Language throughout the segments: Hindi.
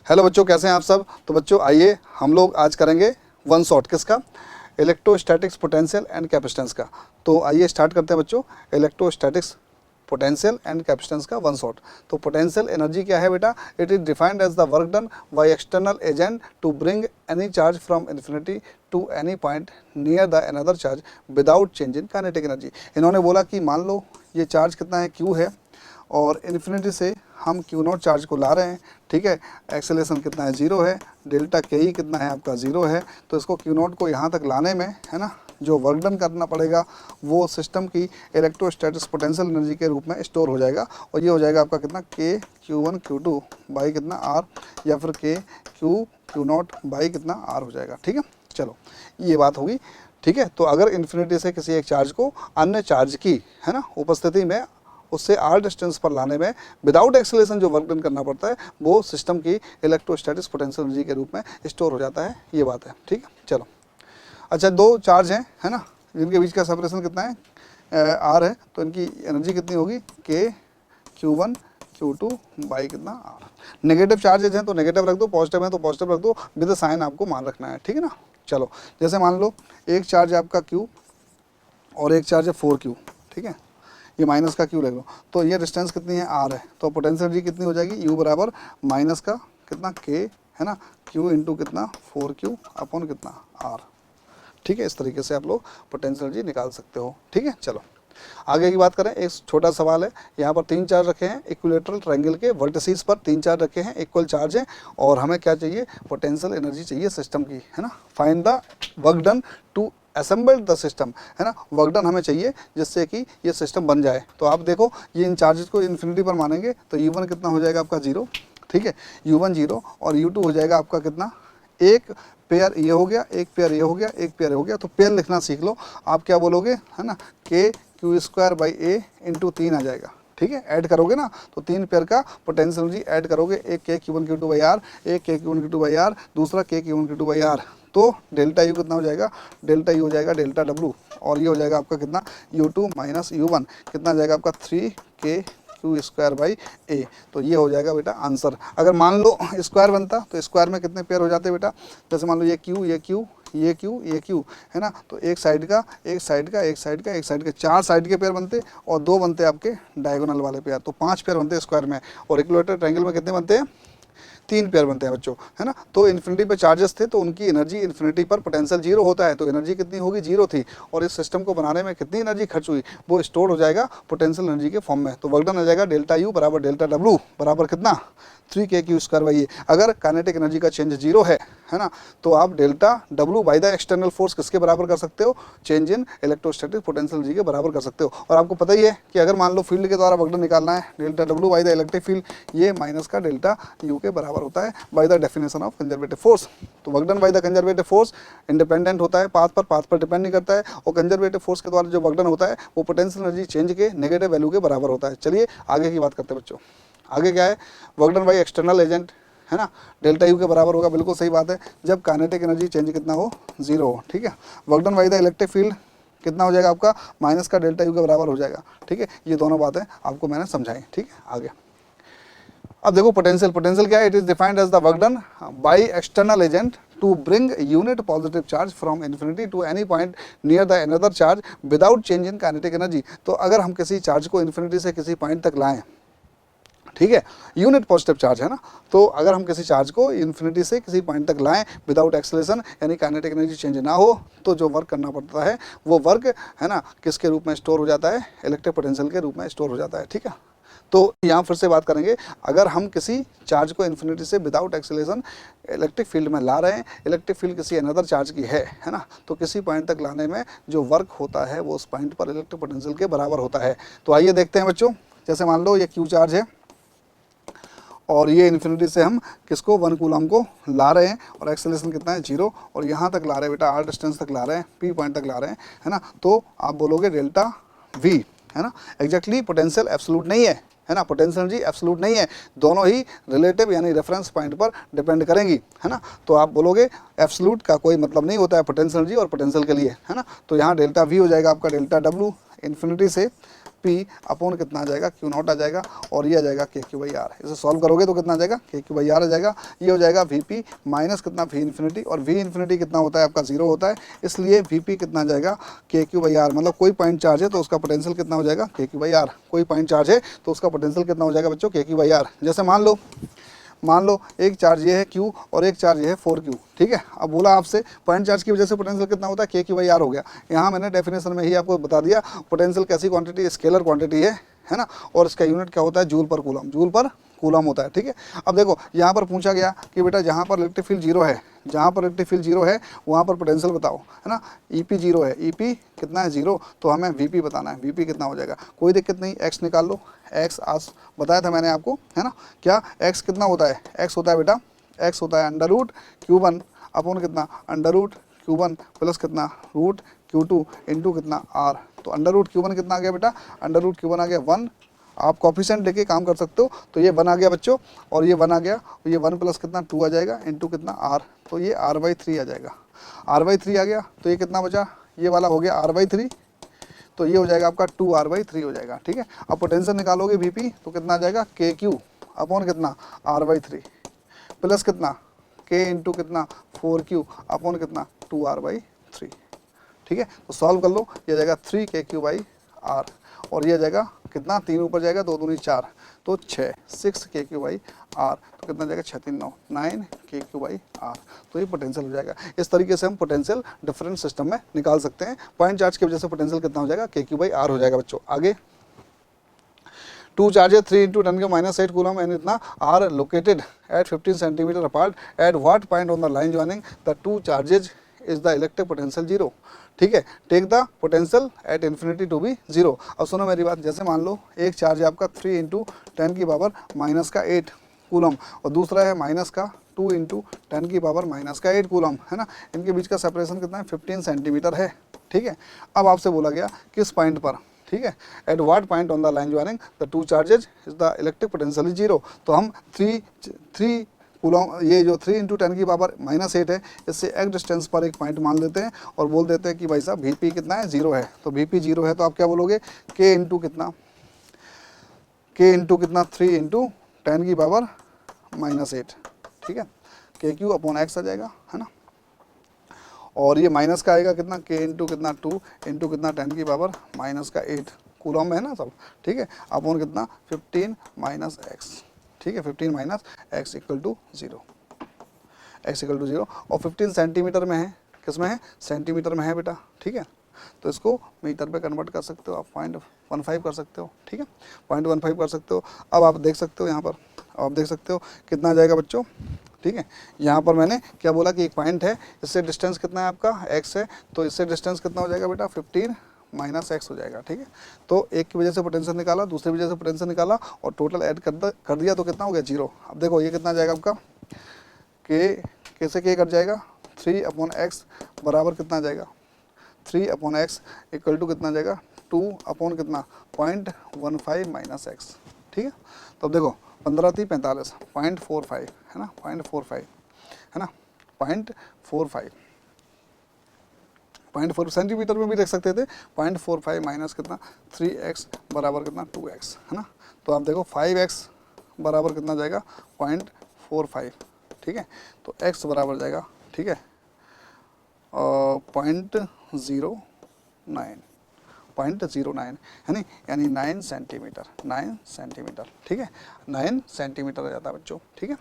हेलो बच्चों, कैसे हैं आप सब। तो बच्चों आइए हम लोग आज करेंगे वन शॉट किसका, इलेक्ट्रोस्टैटिक्स पोटेंशियल एंड कैपेसिटेंस का। तो आइए स्टार्ट करते हैं बच्चों, इलेक्ट्रोस्टैटिक्स पोटेंशियल एंड कैपेसिटेंस का वन शॉट। तो पोटेंशियल एनर्जी क्या है बेटा, it is defined as the work done by external agent to bring any charge from infinity to any point near the another charge without change in kinetic energy. इन्होंने बोला कि मान लो ये चार्ज कितना है, क्यू है, और इन्फिनिटी से हम क्यू नॉट चार्ज को ला रहे हैं, ठीक है। एक्सेलरेशन कितना है, 0 है। डेल्टा के ई कितना है आपका, 0 है। तो इसको क्यू नॉट को यहाँ तक लाने में, है ना, जो वर्क डन करना पड़ेगा वो सिस्टम की इलेक्ट्रोस्टैटिक्स पोटेंशियल एनर्जी के रूप में स्टोर हो जाएगा। और ये हो जाएगा आपका कितना, K Q one Q two by कितना आर, या फिर के क्यू नॉट बाई कितना आर हो जाएगा, ठीक है। चलो ये बात होगी, ठीक है। तो अगर इन्फिनिटी से किसी एक चार्ज को अन्य चार्ज की, है ना, उपस्थिति में उससे आर डिस्टेंस पर लाने में विदाउट एक्सेलरेशन जो वर्क डन करना पड़ता है वो सिस्टम की इलेक्ट्रोस्टैटिक्स पोटेंशियल एनर्जी के रूप में स्टोर हो जाता है, ये बात है, ठीक है। चलो अच्छा, दो चार्ज हैं, है ना, जिनके बीच का सेपरेशन कितना है, आर है। तो इनकी एनर्जी कितनी होगी, के Q one Q two by कितना आर। नेगेटिव चार्जेज हैं तो नेगेटिव रख दो, पॉजिटिव है तो पॉजिटिव रख दो, विद साइन आपको मान रखना है, ठीक है ना। चलो जैसे मान लो एक चार्ज है आपका क्यू और एक चार्ज है 4Q, ठीक है। ये माइनस का क्यू ले लो, तो ये डिस्टेंस कितनी है, आर है। तो पोटेंशियल एनर्जी कितनी हो जाएगी, यू बराबर माइनस का कितना के, है ना, क्यू इंटू कितना 4Q अपॉन कितना आर, ठीक है। इस तरीके से आप लोग पोटेंशियल एनर्जी निकाल सकते हो, ठीक है। चलो आगे की बात करें, एक छोटा सवाल है। यहाँ पर 3 चार्ज रखे हैं, इक्विलेटरल ट्रायंगल के वर्टिसेस पर 3 चार्ज रखे हैं, इक्वल चार्ज है, और हमें क्या चाहिए, पोटेंशियल एनर्जी चाहिए सिस्टम की, है ना। Find the work done to assemble the system, है ना। वर्क डन हमें चाहिए जिससे कि ये सिस्टम बन जाए। तो आप देखो ये इन चार्जेस को इन्फिनिटी पर मानेंगे तो U1 कितना हो जाएगा आपका 0, ठीक है। U1 0 और U2 हो जाएगा आपका कितना, एक पेयर ये हो गया, एक पेयर ये हो गया, एक पेयर हो गया। तो पेयर लिखना सीख लो। आप क्या बोलोगे, है ना, के Q square by A into 3 आ जाएगा, ठीक है। ऐड करोगे ना तो 3 पेयर का पोटेंशियल एनर्जी ऐड करोगे, एक K Q one Q two by R, एक K Q one Q two by R, दूसरा K Q one Q two by R. तो डेल्टा यू कितना हो जाएगा, डेल्टा यू हो जाएगा डेल्टा डब्लू, और ये हो जाएगा आपका कितना U2 माइनस U1 कितना आ जाएगा आपका 3K क्यू स्क्वायर बाई ए। तो ये हो जाएगा बेटा आंसर। अगर मान लो स्क्वायर बनता तो स्क्वायर में कितने पेयर हो जाते बेटा, जैसे मान लो ये क्यू ये क्यू ये क्यू ये क्यू, है ना। तो एक साइड का एक साइड का एक साइड का एक साइड के 4 साइड के पेयर बनते, और 2 बनते आपके डायगोनल वाले पेयर। तो 5 पेयर बनते हैं स्क्वायर में, और इक्विलेटरल ट्रायंगल में कितने बनते हैं, 3 पेयर बनते हैं बच्चों, है ना। तो इन्फिनिटी पे चार्जेस थे तो उनकी एनर्जी इन्फिनिटी पर पोटेंशियल 0 होता है, तो एनर्जी कितनी होगी, 0 थी। और इस सिस्टम को बनाने में कितनी एनर्जी खर्च हुई, वो स्टोर हो जाएगा पोटेंशियल एनर्जी के फॉर्म में। तो वर्क डन आ जाएगा डेल्टा यू बराबर डेल्टा डब्लू बराबर कितना 3K क्यू स्क्वायर बाई ए। अगर काइनेटिक एनर्जी का चेंज 0 है ना, तो आप delta W by the external force किसके बराबर कर सकते हो, change in electrostatic potential energy के बराबर कर सकते हो। और आपको पता ही है कि अगर मान लो फील्ड के द्वारा वर्क डन निकालना है, delta W by the electric field, ये माइनस का डेल्टा यू के बराबर होता है by the definition of conservative force. तो work done by the conservative force independent होता है पाथ पर डिपेंड नहीं करता है, और कंजर्वेटिव फोर्स के द्वारा जो वर्क डन होता है वो पोटेंशियल एनर्जी चेंज के नेगेटिव वैल्यू के बराबर होता है। चलिए आगे की बात करते हैं बच्चों। आगे क्या है, work done by external agent, है ना, डेल्टा यू के बराबर होगा। बिल्कुल सही बात है, जब काइनेटिक एनर्जी चेंज कितना हो, 0 हो, ठीक है। Work done by the electric field कितना हो जाएगा आपका, माइनस का डेल्टा यू के बराबर हो जाएगा, ठीक है। ये दोनों बातें आपको मैंने समझाई, ठीक है। आगे अब देखो पोटेंशियल क्या है, it is defined as the work done by external agent to bring unit positive charge from infinity to any point near the another charge without change in kinetic energy. तो अगर हम किसी चार्ज को इन्फिनिटी से किसी पॉइंट तक लाएं, ठीक है, यूनिट पॉजिटिव चार्ज है ना, तो अगर हम किसी चार्ज को इन्फिनिटी से किसी पॉइंट तक लाएं विदाउट एक्सेलरेशन यानी काइनेटिक एनर्जी चेंज ना हो, तो जो वर्क करना पड़ता है वो वर्क, है ना, किसके रूप में स्टोर हो जाता है, इलेक्ट्रिक पोटेंशियल के रूप में स्टोर हो जाता है, ठीक है। तो यहाँ फिर से बात करेंगे, अगर हम किसी चार्ज को इन्फिनिटी से विदाउट एक्सेलरेशन इलेक्ट्रिक फील्ड में ला रहे हैं, इलेक्ट्रिक फील्ड किसी अनदर चार्ज की है ना, तो किसी पॉइंट तक लाने में जो वर्क होता है वो उस पॉइंट पर इलेक्ट्रिक पोटेंशियल के बराबर होता है। तो आइए देखते हैं बच्चों, जैसे मान लो ये क्यू चार्ज है और ये इन्फिनिटी से हम किसको 1 कूलम को ला रहे हैं, और एक्सेलरेशन कितना है 0, और यहाँ तक ला रहे हैं बेटा, आर डिस्टेंस तक ला रहे हैं, पी पॉइंट तक ला रहे हैं, है ना। तो आप बोलोगे डेल्टा वी, है ना। एग्जैक्टली पोटेंशियल एब्सोल्यूट नहीं है ना, पोटेंशियल एनर्जी एब्सोल्यूट नहीं है, दोनों ही रिलेटिव यानी रेफरेंस पॉइंट पर डिपेंड करेंगी, है ना। तो आप बोलोगे एब्सोल्यूट का कोई मतलब नहीं होता है पोटेंशियल एनर्जी और पोटेंशियल के लिए, है ना। तो यहाँ डेल्टा वी हो जाएगा आपका डेल्टा डब्लू इन्फिनिटी से पी अपॉन कितना आ जाएगा क्यू नॉट आ जाएगा, और ये आ जाएगा के क्यू बाई आर। इसे सॉल्व करोगे तो कितना आ जाएगा के क्यू बाई आर आ जाएगा। ये हो जाएगा वी पी माइनस कितना वी इन्फिनिटी, और वी इन्फिनिटी कितना होता है आपका 0 होता है, इसलिए वी पी कितना आ जाएगा के क्यू बाई आर। मतलब कोई पॉइंट चार्ज है तो उसका पोटेंशियल कितना हो जाएगा के क्यू बाई आर। कोई पॉइंट चार्ज है तो उसका पोटेंशियल कितना हो जाएगा बच्चों के क्यू बाई आर। जैसे मान लो एक चार्ज ये है Q और एक चार्ज ये है 4Q, ठीक है। अब बोला आपसे पॉइंट चार्ज की वजह से पोटेंशियल कितना होता है के क्यू बाई आर हो गया। यहाँ मैंने डेफिनेशन में ही आपको बता दिया पोटेंशियल कैसी क्वांटिटी, स्केलर क्वांटिटी है ना, और इसका यूनिट क्या होता है जूल पर कूलम, जूल पर कूलम होता है, ठीक है। अब देखो यहाँ पर पूछा गया कि बेटा जहाँ पर इलेक्ट्रिक फील्ड 0 है, जहाँ पर इलेक्ट्रिक फील्ड 0 है वहाँ पर पोटेंशियल बताओ, है ना। EP 0 है, EP कितना है 0, तो हमें VP बताना है, VP कितना हो जाएगा। कोई दिक्कत नहीं, x निकाल लो, x आज बताया था मैंने आपको, है ना। क्या x कितना होता है, x होता है बेटा, x होता है अंडर रूट Q1 अपॉन कितना अंडर रूट Q1 प्लस कितना रूट Q2 इंटू कितना R। तो अंडर रूट Q1 कितना आ गया बेटा, अंडर रूट Q1 आ गया 1, आप कॉफिशेंट लेके काम कर सकते हो, तो ये 1 आ गया बच्चों, और ये 1 आ गया, और ये 1 प्लस कितना 2 आ जाएगा इंटू कितना R, तो ये R/3 आ जाएगा। R/3 आ गया, तो ये कितना बचा, ये वाला हो गया R/3, तो ये हो जाएगा आपका 2R/3 हो जाएगा, ठीक है। अब पोटेंशियल निकालोगे VP तो कितना आ जाएगा KQ अपॉन कितना R/3 प्लस कितना K इंटू कितना 4Q अपॉन कितना 2R/3, ठीक है। तो सॉल्व कर लो, ये आ जाएगा 3KQ/R, और ये आ जाएगा कितना, 3 ऊपर जाएगा 2 दूनी 4, तो 6KQ/R, तो कितना जाएगा 6 3 9 9KQ/R। तो ये पोटेंशियल हो जाएगा। इस तरीके से हम पोटेंशियल डिफरेंट सिस्टम में निकाल सकते हैं। पॉइंट चार्ज की वजह से पोटेंशियल कितना हो जाएगा KQ/R हो जाएगा बच्चों। आगे 2 charges 3 × 10⁻⁸ कूलम and इतना are located at 15 centimeter apart. At what point on the line joining the two charges is the electric potential 0? ठीक है, take the potential at infinity to be 0। अब सुनो मेरी बात, जैसे मान लो एक चार्ज है आपका 3 × 10⁻⁻8 कूलम, और दूसरा है माइनस का 2 × 10⁻⁻8 कूलम, है ना। इनके बीच का सेपरेशन कितना है 15 सेंटीमीटर है, ठीक है। अब आपसे बोला गया किस पॉइंट पर, ठीक है, at what point on the line joining the two charges is the electric potential 0। तो हम 3 कूलम, ये जो 3 × 10⁻⁻8 है, इससे एक डिस्टेंस पर एक पॉइंट मान लेते हैं और बोल देते हैं कि भाई साहब VP कितना है 0 है। तो VP 0 है तो आप क्या बोलोगे K इंटू कितना 3 × 10⁻⁻8, ठीक है। KQ अपॉन X आ जाएगा, है ना। और ये माइनस का आएगा कितना K इंटू कितना 2 इंटू कितना 10⁻⁻8 कूलम है ना सब, ठीक है। अपॉन कितना 15 - x, ठीक है, 15 - x equal to 0, x equal to 0। और 15 सेंटीमीटर में है, किस में है, सेंटीमीटर में है बेटा, ठीक है। तो इसको मीटर पे कन्वर्ट कर सकते हो आप, 0.15 कर सकते हो, ठीक है, 0.15 कर सकते हो। अब आप देख सकते हो यहाँ पर, आप देख सकते हो कितना आ जाएगा बच्चों, ठीक है। यहाँ पर मैंने क्या बोला कि एक पॉइंट है, इससे डिस्टेंस कितना है आपका x है, तो इससे डिस्टेंस कितना हो जाएगा बेटा 15 - x हो जाएगा, ठीक है। तो एक की वजह से पोटेंशियल निकाला, दूसरी वजह से पोटेंशियल निकाला, और टोटल ऐड कर दिया, तो कितना हो गया 0। अब देखो ये कितना जाएगा आपका k से k कट जाएगा, 3/x बराबर कितना जाएगा 3/x इक्वल टू कितना जाएगा 2 कितना 0.15 - x, ठीक है। तो अब देखो 15 × 3 = 45, 0.45 है ना, 0.45 है ना, 0.4 सेंटीमीटर में भी देख सकते थे। 0.45 माइनस कितना 3x बराबर कितना 2x, है ना। तो आप देखो 5x बराबर कितना जाएगा 0.45, ठीक है। तो x बराबर जाएगा, ठीक है, 0.09 है नहीं, यानी 9 सेंटीमीटर, ठीक है, 9 सेंटीमीटर आ जाता है बच्चों, ठीक है।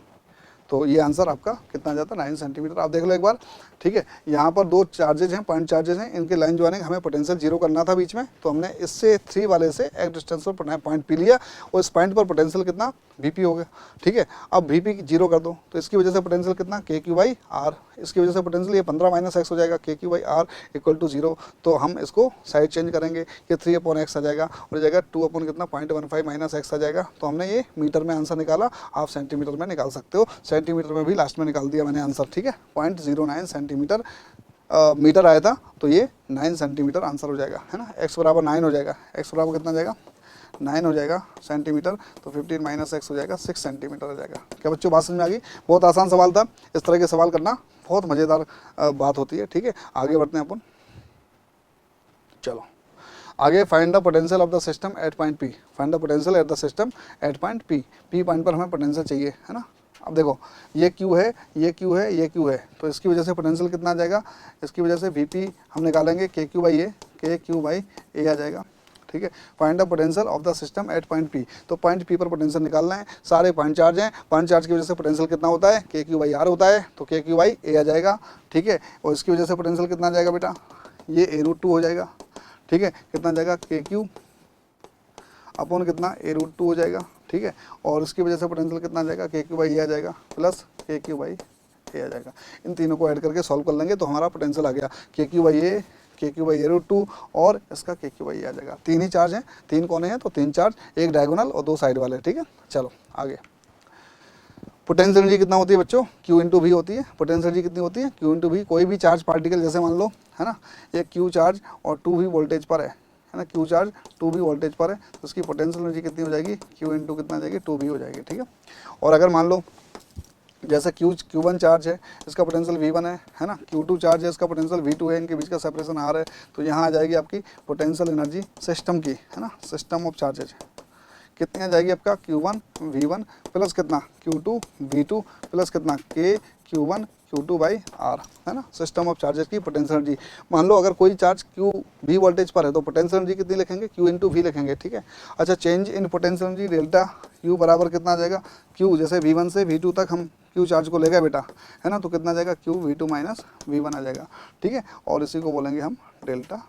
तो ये आंसर आपका कितना आ जाता है 9 सेंटीमीटर। आप देख लो एक बार, ठीक है। यहाँ पर 2 चार्जेज हैं, पॉइंट चार्जेज हैं, इनके लाइन ज्वाइनिंग हमें पोटेंशियल 0 करना था बीच में, तो हमने इससे 3 वाले से एक डिस्टेंस पर पॉइंट पी लिया, और इस पॉइंट पर पोटेंशियल कितना VP हो गया, ठीक है। अब VP 0 कर दो, तो इसकी वजह से पोटेंशियल कितना KQ/R, इसकी वजह से पोटेंशियल ये 15 - x हो जाएगा, KQ/R इक्वल टू 0। तो हम इसको साइड चेंज करेंगे, ये 3/x आ जाएगा, और जाएगा 2 कितना 0.15 - x आ जाएगा। तो हमने ये मीटर में आंसर निकाला, आप सेंटीमीटर में निकाल सकते हो, सेंटीमीटर में भी लास्ट में निकाल दिया मैंने आंसर, ठीक है। 0.09 सेंटीमीटर मीटर आया था, तो ये 9 सेंटीमीटर आंसर हो जाएगा, है ना। x बराबर 9 हो जाएगा, x बराबर कितना जाएगा 9 हो जाएगा सेंटीमीटर, तो 15 - x हो जाएगा 6 सेंटीमीटर हो जाएगा। क्या बच्चों बात समझ में आ गई? बहुत आसान सवाल था, इस तरह के सवाल करना बहुत मज़ेदार बात होती है, ठीक है। आगे बढ़ते हैं अपन, चलो आगे find the potential of the system eight point P, find the potential at the system eight point P, P point पर हमें पोटेंशियल चाहिए, है ना। अब देखो ये क्यू है, ये क्यू है, ये क्यू है, तो इसकी वजह से पोटेंशियल कितना आ जाएगा, इसकी वजह से वी पी हम निकालेंगे के Q by A, K Q by ए आ जाएगा, ठीक है। Find the potential of the system eight point P, तो पॉइंट पी पर पोटेंशियल निकालना है, सारे पॉइंट चार्ज हैं, पॉइंट चार्ज की वजह से पोटेंशियल कितना होता है, के क्यू बाई आर होता है, तो के क्यू बाई ए आ जाएगा, ठीक है। और इसकी वजह से पोटेंशियल कितना आ जाएगा बेटा, ये ए रूट टू हो जाएगा, ठीक है, कितना आ जाएगा के क्यू अपॉन कितना ए रूट टू हो जाएगा, ठीक है। और इसकी वजह से पोटेंशियल कितना आ जाएगा, के क्यू बाई ए आ जाएगा प्लस के क्यू बाई ए आ जाएगा। इन तीनों को ऐड करके सॉल्व कर लेंगे तो हमारा पोटेंशियल आ गया के Q by A, K Q by A root two और इसका के क्यू बाई ए आ जाएगा। तीन ही चार्ज हैं, तीन कोने हैं तो तीन चार्ज, एक डायगोनल और दो साइड वाले, ठीक है। चलो आगे, पोटेंशियल एनर्जी कितना होती है बच्चों, क्यू इंटू वी होती है। पोटेंशियल एनर्जी कितनी होती है, क्यू इंटू वी। कोई भी चार्ज पार्टिकल जैसे मान लो, है ना, एक क्यू चार्ज और टू वी वोल्टेज पर है ना, Q charge two V voltage पर है, तो उसकी पोटेंशियल एनर्जी कितनी हो जाएगी, क्यू इंटू कितना आ जाएगी, टू वी हो जाएगी, ठीक है। और अगर मान लो जैसे क्यू वन चार्ज है, इसका पोटेंशियल वी वन है ना, क्यू टू चार्ज है, इसका पोटेंशियल वी टू है, इनके बीच का सेपरेशन आर है, तो यहाँ आ जाएगी आपकी पोटेंशियल एनर्जी सिस्टम की, है ना, सिस्टम ऑफ चार्जेज कितनी आ जाएगी आपका, Q one V one plus कितना Q two V two plus कितना K Q one Q two by R, है ना, सिस्टम ऑफ चार्जेस की पोटेंशियल एनर्जी। मान लो अगर कोई चार्ज क्यू वी वोल्टेज पर है तो पोटेंशियल एनर्जी कितनी लिखेंगे, क्यू इंटू वी लिखेंगे, ठीक है। अच्छा, change in potential energy delta U बराबर कितना आ जाएगा, क्यू जैसे वी वन से वी टू तक हम क्यू चार्ज को ले गए बेटा, है ना, तो कितना आ जाएगा, Q V two minus V one आ जाएगा, ठीक है। और इसी को बोलेंगे हम डेल्टा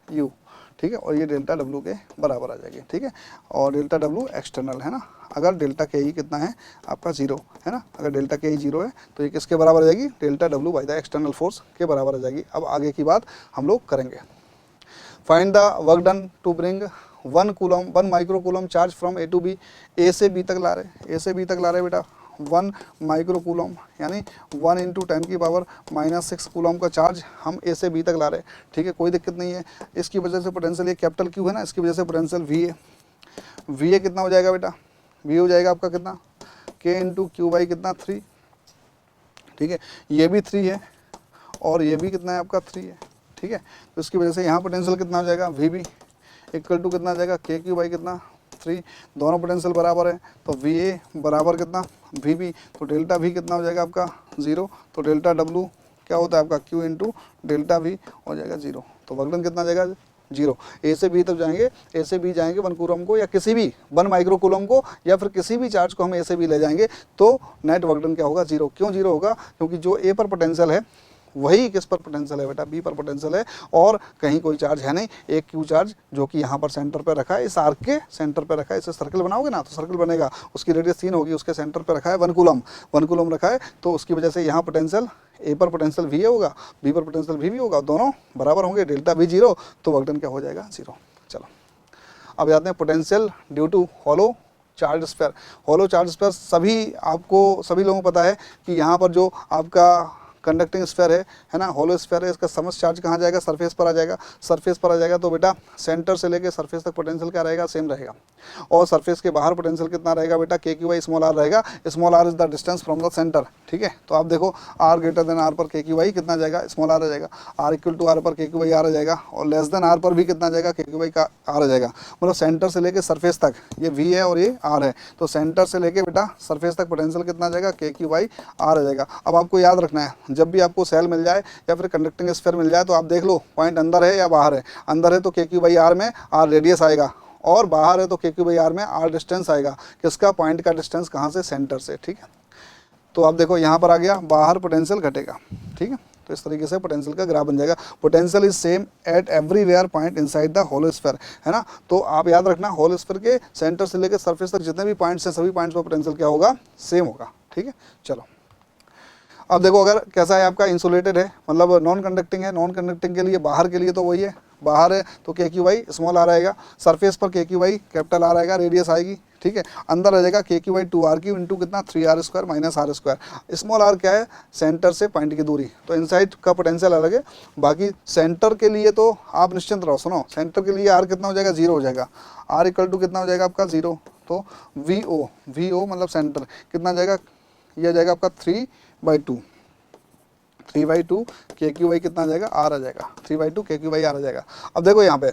यू, ठीक है। और ये डेल्टा डब्ल्यू के बराबर आ जाएगी, ठीक है। और डेल्टा डब्ल्यू एक्सटर्नल है ना, अगर डेल्टा के ई कितना है आपका जीरो, है ना, अगर डेल्टा के ई जीरो है तो ये किसके बराबर आ जाएगी, delta W by the external force के बराबर आ जाएगी। अब आगे की बात हम लोग करेंगे। Find the work done to bring 1 micro coulomb charge from A to B, A से बी तक ला रहे, ए से बी तक ला रहे बेटा 1 माइक्रो कूलम यानी 1 इंटू 10 की पावर -6 कूलम का चार्ज हम ए से बी तक ला रहे हैं, ठीक है, कोई दिक्कत नहीं है। इसकी वजह से पोटेंशियल ये कैपिटल क्यू है ना, इसकी वजह से potential V A, V A कितना हो जाएगा बेटा, वी हो जाएगा आपका कितना, के इंटू क्यू बाई कितना 3, ठीक है, ये भी 3 है और ये भी कितना है आपका 3 है, ठीक है। तो इसकी वजह से यहाँ पोटेंशियल कितना हो जाएगा, वी बी इक्वल टू कितना आ जाएगा, के क्यू बाई कितना 3, दोनों पोटेंशियल बराबर है तो वी ए बराबर कितना वी बी, तो डेल्टा वी कितना हो जाएगा आपका 0, तो डेल्टा डब्ल्यू क्या होता है आपका क्यू इंटू डेल्टा वी हो जाएगा 0, तो वर्क डन कितना आ जाएगा 0। ए से बी तक जाएंगे, ए से बी जाएंगे 1 कूलम को या किसी भी 1 माइक्रो कूलम को या फिर किसी भी चार्ज को हम ए से बी ले जाएंगे तो नेट वर्क डन क्या होगा 0। क्यों 0 होगा, क्योंकि जो ए पर पोटेंशियल है वही किस पर पोटेंशियल है बेटा, बी पर पोटेंशियल है और कहीं कोई चार्ज है नहीं, एक क्यू चार्ज जो कि यहाँ पर सेंटर पे रखा है, इस आर्क के सेंटर पे रखा है, इसे सर्कल बनाओगे ना तो सर्कल बनेगा, उसकी रेडियस 3 होगी, उसके सेंटर पे रखा है 1 कूलम रखा है, तो उसकी वजह से यहाँ पोटेंशियल ए पर पोटेंशियल वी होगा, बी पर पोटेंशियल वी होगा, दोनों बराबर होंगे, डेल्टा वी 0, तो वर्क डन क्या हो जाएगा 0। चलो अब जाते हैं potential due to hollow charge sphere. Hollow charge sphere सभी लोगों को पता है कि यहाँ पर जो आपका कंडक्टिंग स्फीयर है ना, होलो स्फीयर है, इसका समस्त चार्ज कहाँ जाएगा, सरफेस पर आ जाएगा, सरफेस पर आ जाएगा तो बेटा सेंटर से लेके सरफेस तक पोटेंशियल क्या रहेगा, सेम रहेगा। और सरफेस के बाहर पोटेंशियल कितना रहेगा बेटा, K Q by small R रहेगा, small R is the distance from the centre, ठीक है। तो आप देखो आर ग्रेटर देन आर पर के क्यू बाई कितना जाएगा, स्मॉल आर आ जाएगा, आर इक्वल टू आर पर के क्यू बाई आर आ जाएगा, और लेस देन आर पर भी कितना जाएगा, के क्यू बाई का आर आ जाएगा। मतलब सेंटर से लेके सरफेस तक ये वी है और ये आर है, तो सेंटर से लेके बेटा सरफेस तक पोटेंशियल कितना जाएगा, के क्यू बाई आर आ जाएगा। अब आपको याद रखना है, जब भी आपको सेल मिल जाए या फिर कंडक्टिंग स्फीयर मिल जाए तो आप देख लो पॉइंट अंदर है या बाहर है, अंदर है तो के क्यू बाई आर में आर रेडियस आएगा और बाहर है तो के क्यू बाई आर में आर डिस्टेंस आएगा, किसका, पॉइंट का डिस्टेंस कहाँ से, सेंटर से, ठीक है। तो आप देखो यहाँ पर आ गया, बाहर पोटेंशियल घटेगा, ठीक है। तो इस तरीके से पोटेंशियल का ग्राफ बन जाएगा। Potential is same at everywhere point inside the hollow sphere, है ना। तो आप याद रखना होलो स्फीयर के सेंटर से लेकर सरफेस तक जितने भी पॉइंट्स हैं सभी पॉइंट्स पर पोटेंशियल क्या होगा, सेम होगा, ठीक है। चलो अब देखो अगर कैसा है आपका, इंसुलेटेड है मतलब नॉन कंडक्टिंग है, नॉन कंडक्टिंग के लिए बाहर के लिए तो वही है, बाहर है तो के क्यू बाई स्मॉल आर आएगा, सरफेस पर के क्यू बाई कैपिटल आर आएगा, रेडियस आएगी, ठीक है। अंदर आ जाएगा के Q by 2r Q into कितना 3r square minus r square. Small R क्या है, सेंटर से पॉइंट की दूरी, तो इनसाइड का पोटेंशियल अलग है, बाकी सेंटर के लिए तो आप निश्चिंत रहो, सुनो सेंटर के लिए r कितना हो जाएगा, 0 हो जाएगा, r इक्वल टू कितना हो जाएगा आपका 0, तो vo मतलब सेंटर कितना जाएगा, यह जाएगा आपका 3/2 के क्यू बाई कितना आ जाएगा, आर आ जाएगा, 3/2 के क्यू बाई आर आ जाएगा। अब देखो यहाँ पे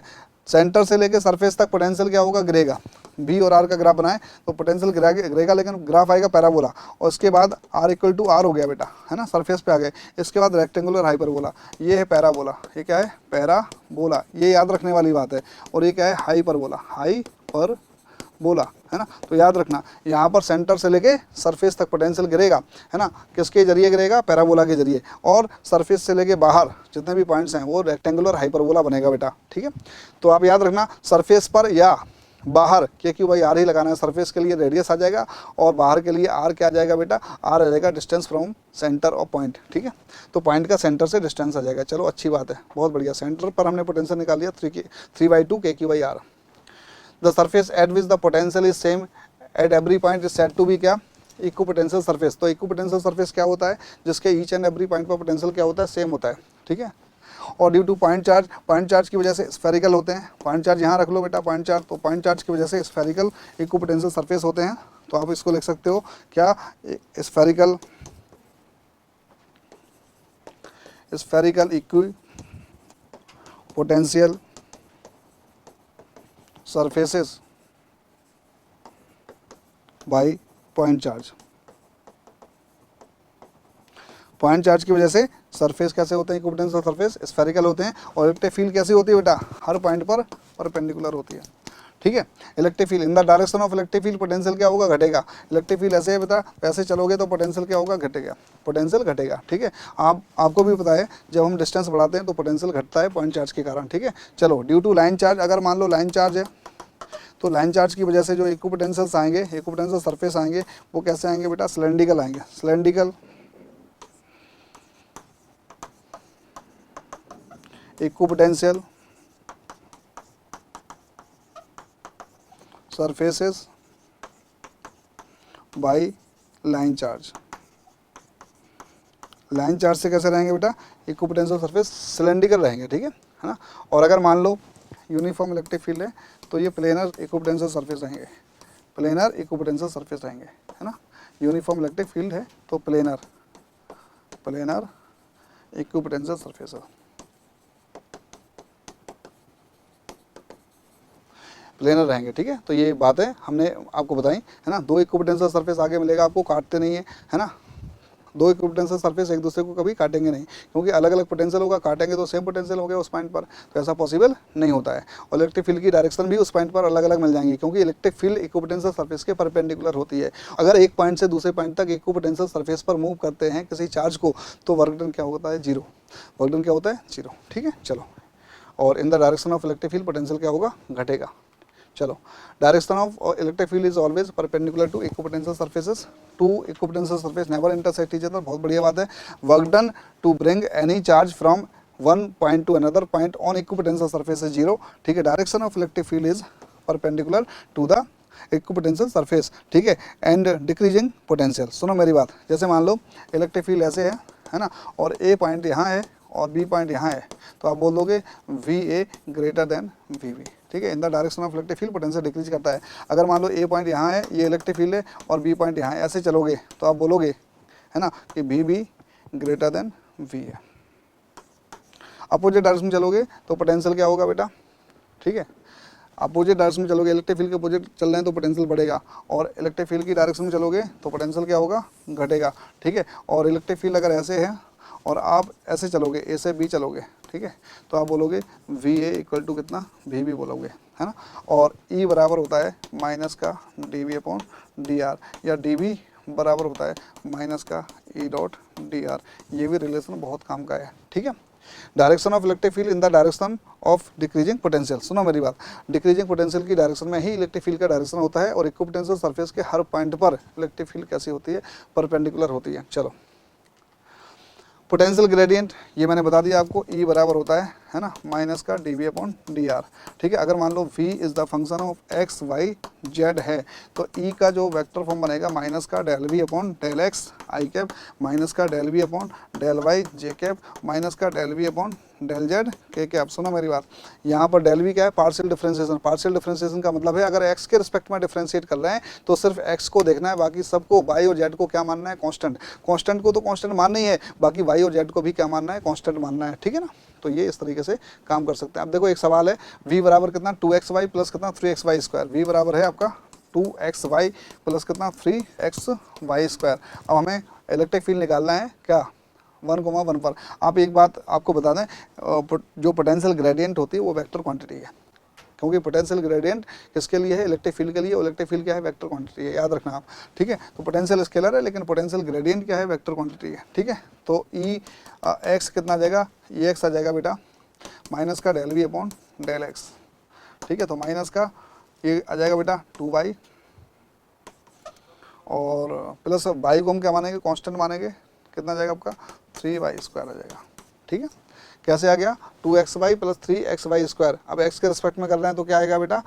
सेंटर से लेके सरफेस तक पोटेंशियल क्या होगा, गिरेगा। बी और आर का ग्राफ बनाए तो पोटेंशियल गिरेगा, लेकिन ग्राफ आएगा पैराबोला, और उसके बाद आर इक्वल टू आर हो गया बेटा, है ना, सरफेस पे आ गए। इसके बाद रेक्टेंगुलर हाइपरबोला, ये है पैराबोला, ये क्या है, पैराबोला, ये याद रखने वाली बात है। और ये क्या है, हाइपरबोला, हाइपरबोला, है ना। तो याद रखना, यहाँ पर सेंटर से लेके सरफेस तक पोटेंशियल गिरेगा, है ना, किसके जरिए गिरेगा, पैराबोला के जरिए। और सरफेस से लेके बाहर जितने भी पॉइंट्स हैं वो रेक्टेंगुलर हाइपरबोला बनेगा बेटा, ठीक है। तो आप याद रखना, सरफेस पर या बाहर क्योंकि भाई आर ही लगाना है, सरफेस के लिए रेडियस आ जाएगा और बाहर के लिए आर क्या आ जाएगा बेटा, आर आ जाएगा distance from centre of point, ठीक है। तो पॉइंट का सेंटर से डिस्टेंस आ जाएगा। चलो अच्छी बात है, बहुत बढ़िया। सेंटर पर हमने पोटेंशियल निकाल लिया 3/2 KQ/R। The surface at which the potential is same at every point is said to be क्या, इक्विपोटेंशियल सरफेस। तो इक्विपोटेंशियल सरफेस क्या होता है, जिसके ईच एंड एवरी पॉइंट पर पोटेंशियल क्या होता है, सेम होता है, ठीक है। और ड्यू टू पॉइंट चार्ज की वजह से स्फेरिकल होते हैं। पॉइंट चार्ज यहाँ रख लो बेटा, पॉइंट चार्ज, तो पॉइंट चार्ज की वजह से स्फेरिकल इक्विपोटेंशियल सरफेस होते हैं। तो आप इसको लिख सकते हो क्या, spherical equipotential surfaces by point charge. Point charge की वजह से सरफेस कैसे होते हैं, इक्विपोटेंशियल सरफेस स्फेरिकल होते हैं। और इलेक्ट्रिक फील्ड कैसी होती है बेटा, हर पॉइंट पर परपेंडिकुलर होती है, ठीक है। Electric field in the direction of electric field potential क्या होगा, घटेगा। इलेक्ट्रिक फील्ड ऐसे है बेटा, ऐसे चलोगे तो पोटेंशियल क्या होगा, घटेगा, पोटेंशियल घटेगा, ठीक है। आपको भी पता है जब हम डिस्टेंस बढ़ाते हैं तो पोटेंशियल घटता है पॉइंट चार्ज के कारण, ठीक है। चलो ड्यू टू लाइन चार्ज, अगर मान लो लाइन चार्ज है तो लाइन चार्ज की वजह से जो इक्विपोटेंशियल्स आएंगे, इक्विपोटेंशियल सरफेस आएंगे, वो कैसे आएंगे बेटा, सिलेंड्रिकल आएंगे। Cylindrical equipotential surfaces by line charge. Line charge से कैसे रहेंगे बेटा, इक्विपोटेंशियल सरफेस सिलेंड्रिकल रहेंगे, ठीक है ना। और अगर मान लो यूनिफॉर्म इलेक्ट्रिक फील्ड है तो ये प्लेनर इक्विपोटेंशियल सरफेस रहेंगे, प्लेनर इक्विपोटेंशियल सरफेस रहेंगे, है ना। यूनिफॉर्म इलेक्ट्रिक फील्ड है तो प्लेनर इक्विपोटेंशियल सरफेस, प्लेनर रहेंगे, ठीक है। तो ये बात है हमने आपको बताई, है ना। दो इक्विपोटेंशियल सरफेस आगे मिलेगा आपको, काटते नहीं है ना। दो इक्विपोटेंशियल सरफेस एक दूसरे को कभी काटेंगे नहीं, क्योंकि अलग अलग पोटेंशियल होगा, काटेंगे तो सेम पोटेंशियल हो गया उस पॉइंट पर, तो ऐसा पॉसिबल नहीं होता है। और इलेक्ट्रिक फील्ड की डायरेक्शन भी उस पॉइंट पर अलग अलग मिल जाएंगी, क्योंकि इलेक्ट्रिक फील्ड इक्विपोटेंशियल सरफेस के परपेंडिकुलर होती है। अगर एक पॉइंट से दूसरे पॉइंट तक इक्विपोटेंशियल सरफेस पर मूव करते हैं किसी चार्ज को, तो वर्क डन क्या होता है, जीरो। वर्क डन क्या होता है, जीरो, ठीक है। चलो, और in the direction of electric field potential क्या होगा, घटेगा। चलो, direction of electric field is always perpendicular to equipotential surfaces, to equipotential surface never intersect each other. बहुत बढ़िया बात है। Work done to bring any charge from one point to another point on equipotential surface is zero, ठीक है। Direction of electric field is perpendicular to the equipotential surface, ठीक है, एंड डिक्रीजिंग पोटेंशियल। सुनो मेरी बात, जैसे मान लो इलेक्ट्रिक फील्ड ऐसे है ना, और ए पॉइंट यहाँ है और बी पॉइंट यहाँ है, तो आप बोल दोगे VA ग्रेटर देन VB, ठीक है। इन the direction of electric field potential decrease करता है। अगर मान लो ए पॉइंट यहाँ है, ये इलेक्ट्रिक फील्ड है, और बी पॉइंट यहाँ है, ऐसे चलोगे तो आप बोलोगे, है ना, कि VB greater than VA। Opposite direction में चलोगे तो पोटेंशियल क्या होगा बेटा, ठीक है। अपोजिट डायरेक्शन में चलोगे, इलेक्ट्रिक फील्ड के अपोजिट चल रहे हैं तो पोटेंशियल बढ़ेगा, और इलेक्ट्रिक फील्ड की डायरेक्शन में चलोगे तो पोटेंशियल क्या होगा, घटेगा, ठीक है। और इलेक्ट्रिक फील्ड अगर ऐसे है और आप ऐसे चलोगे, ए से बी चलोगे, ठीक है, तो आप बोलोगे VA इक्वल टू कितना, VB बोलोगे, है ना। और E बराबर होता है माइनस का dV/dr, या DV बराबर होता है माइनस का E.dr। ये भी रिलेशन बहुत काम का है, ठीक है। Direction of electric field in the direction of decreasing potential. सुनो मेरी बात, डिक्रीजिंग पोटेंशियल की डायरेक्शन में ही इलेक्ट्रिक फील्ड का डायरेक्शन होता है, और इक्विपोटेंशियल सरफेस के हर पॉइंट पर इलेक्ट्रिक फील्ड कैसी होती है, परपेंडिकुलर होती है। चलो, पोटेंशियल ग्रेडियंट ये मैंने बता दिया आपको, E बराबर होता है ना, माइनस का dV/dr, ठीक है। अगर मान लो V is the function of x y z है, तो E का जो वेक्टर फॉर्म बनेगा माइनस का ∂V/∂x i कैप, माइनस का ∂V/∂y j कैप, माइनस का ∂V/ डेल जेड के कैप। सुनो मेरी बात, यहाँ पर डेल वी क्या है, पार्शियल डिफरेंशिएशन। पार्शियल डिफरेंशिएशन का मतलब है अगर एक्स के रिस्पेक्ट में डिफरेंशिएट कर रहे हैं तो सिर्फ एक्स को देखना है, बाकी सबको वाई और जेड को क्या मानना है, कांस्टेंट। कांस्टेंट को तो कांस्टेंट मानना ही है, बाकी वाई और जेड को भी क्या मानना है, कांस्टेंट मानना है, ठीक है ना। तो ये इस तरीके से काम कर सकते हैं। अब देखो एक सवाल है, v बराबर कितना 2xy प्लस कितना 3xy स्क्वायर। v बराबर है आपका 2xy प्लस कितना 3xy स्क्वायर। अब हमें इलेक्ट्रिक फील्ड निकालना है क्या 1,1 पर। आप एक बात आपको बता दें, जो पोटेंशियल ग्रेडियंट होती है वो वेक्टर क्वांटिटी है, क्योंकि पोटेंशियल ग्रेडियंट किसके लिए है, इलेक्ट्रिक फील्ड के लिए। इलेक्ट्रिक फील्ड क्या है, वेक्टर क्वांटिटी है, याद रखना आप, ठीक है। तो पोटेंशियल स्केलर है लेकिन पोटेंशियल ग्रेडियंट क्या है, वेक्टर क्वांटिटी है, ठीक है। तो ई एक्स कितना आ जाएगा, ये एक्स आ जाएगा बेटा माइनस का del V upon del X, ठीक है। तो माइनस का ये आ जाएगा बेटा 2y और प्लस y को हम क्या मानेंगे, कांस्टेंट मानेंगे, कितना आ जाएगा आपका 3y स्क्वायर आ जाएगा, ठीक है। कैसे आ गया 2xy प्लस 3xy स्क्वायर। अब x के रिस्पेक्ट में कर रहे हैं तो क्या आएगा बेटा,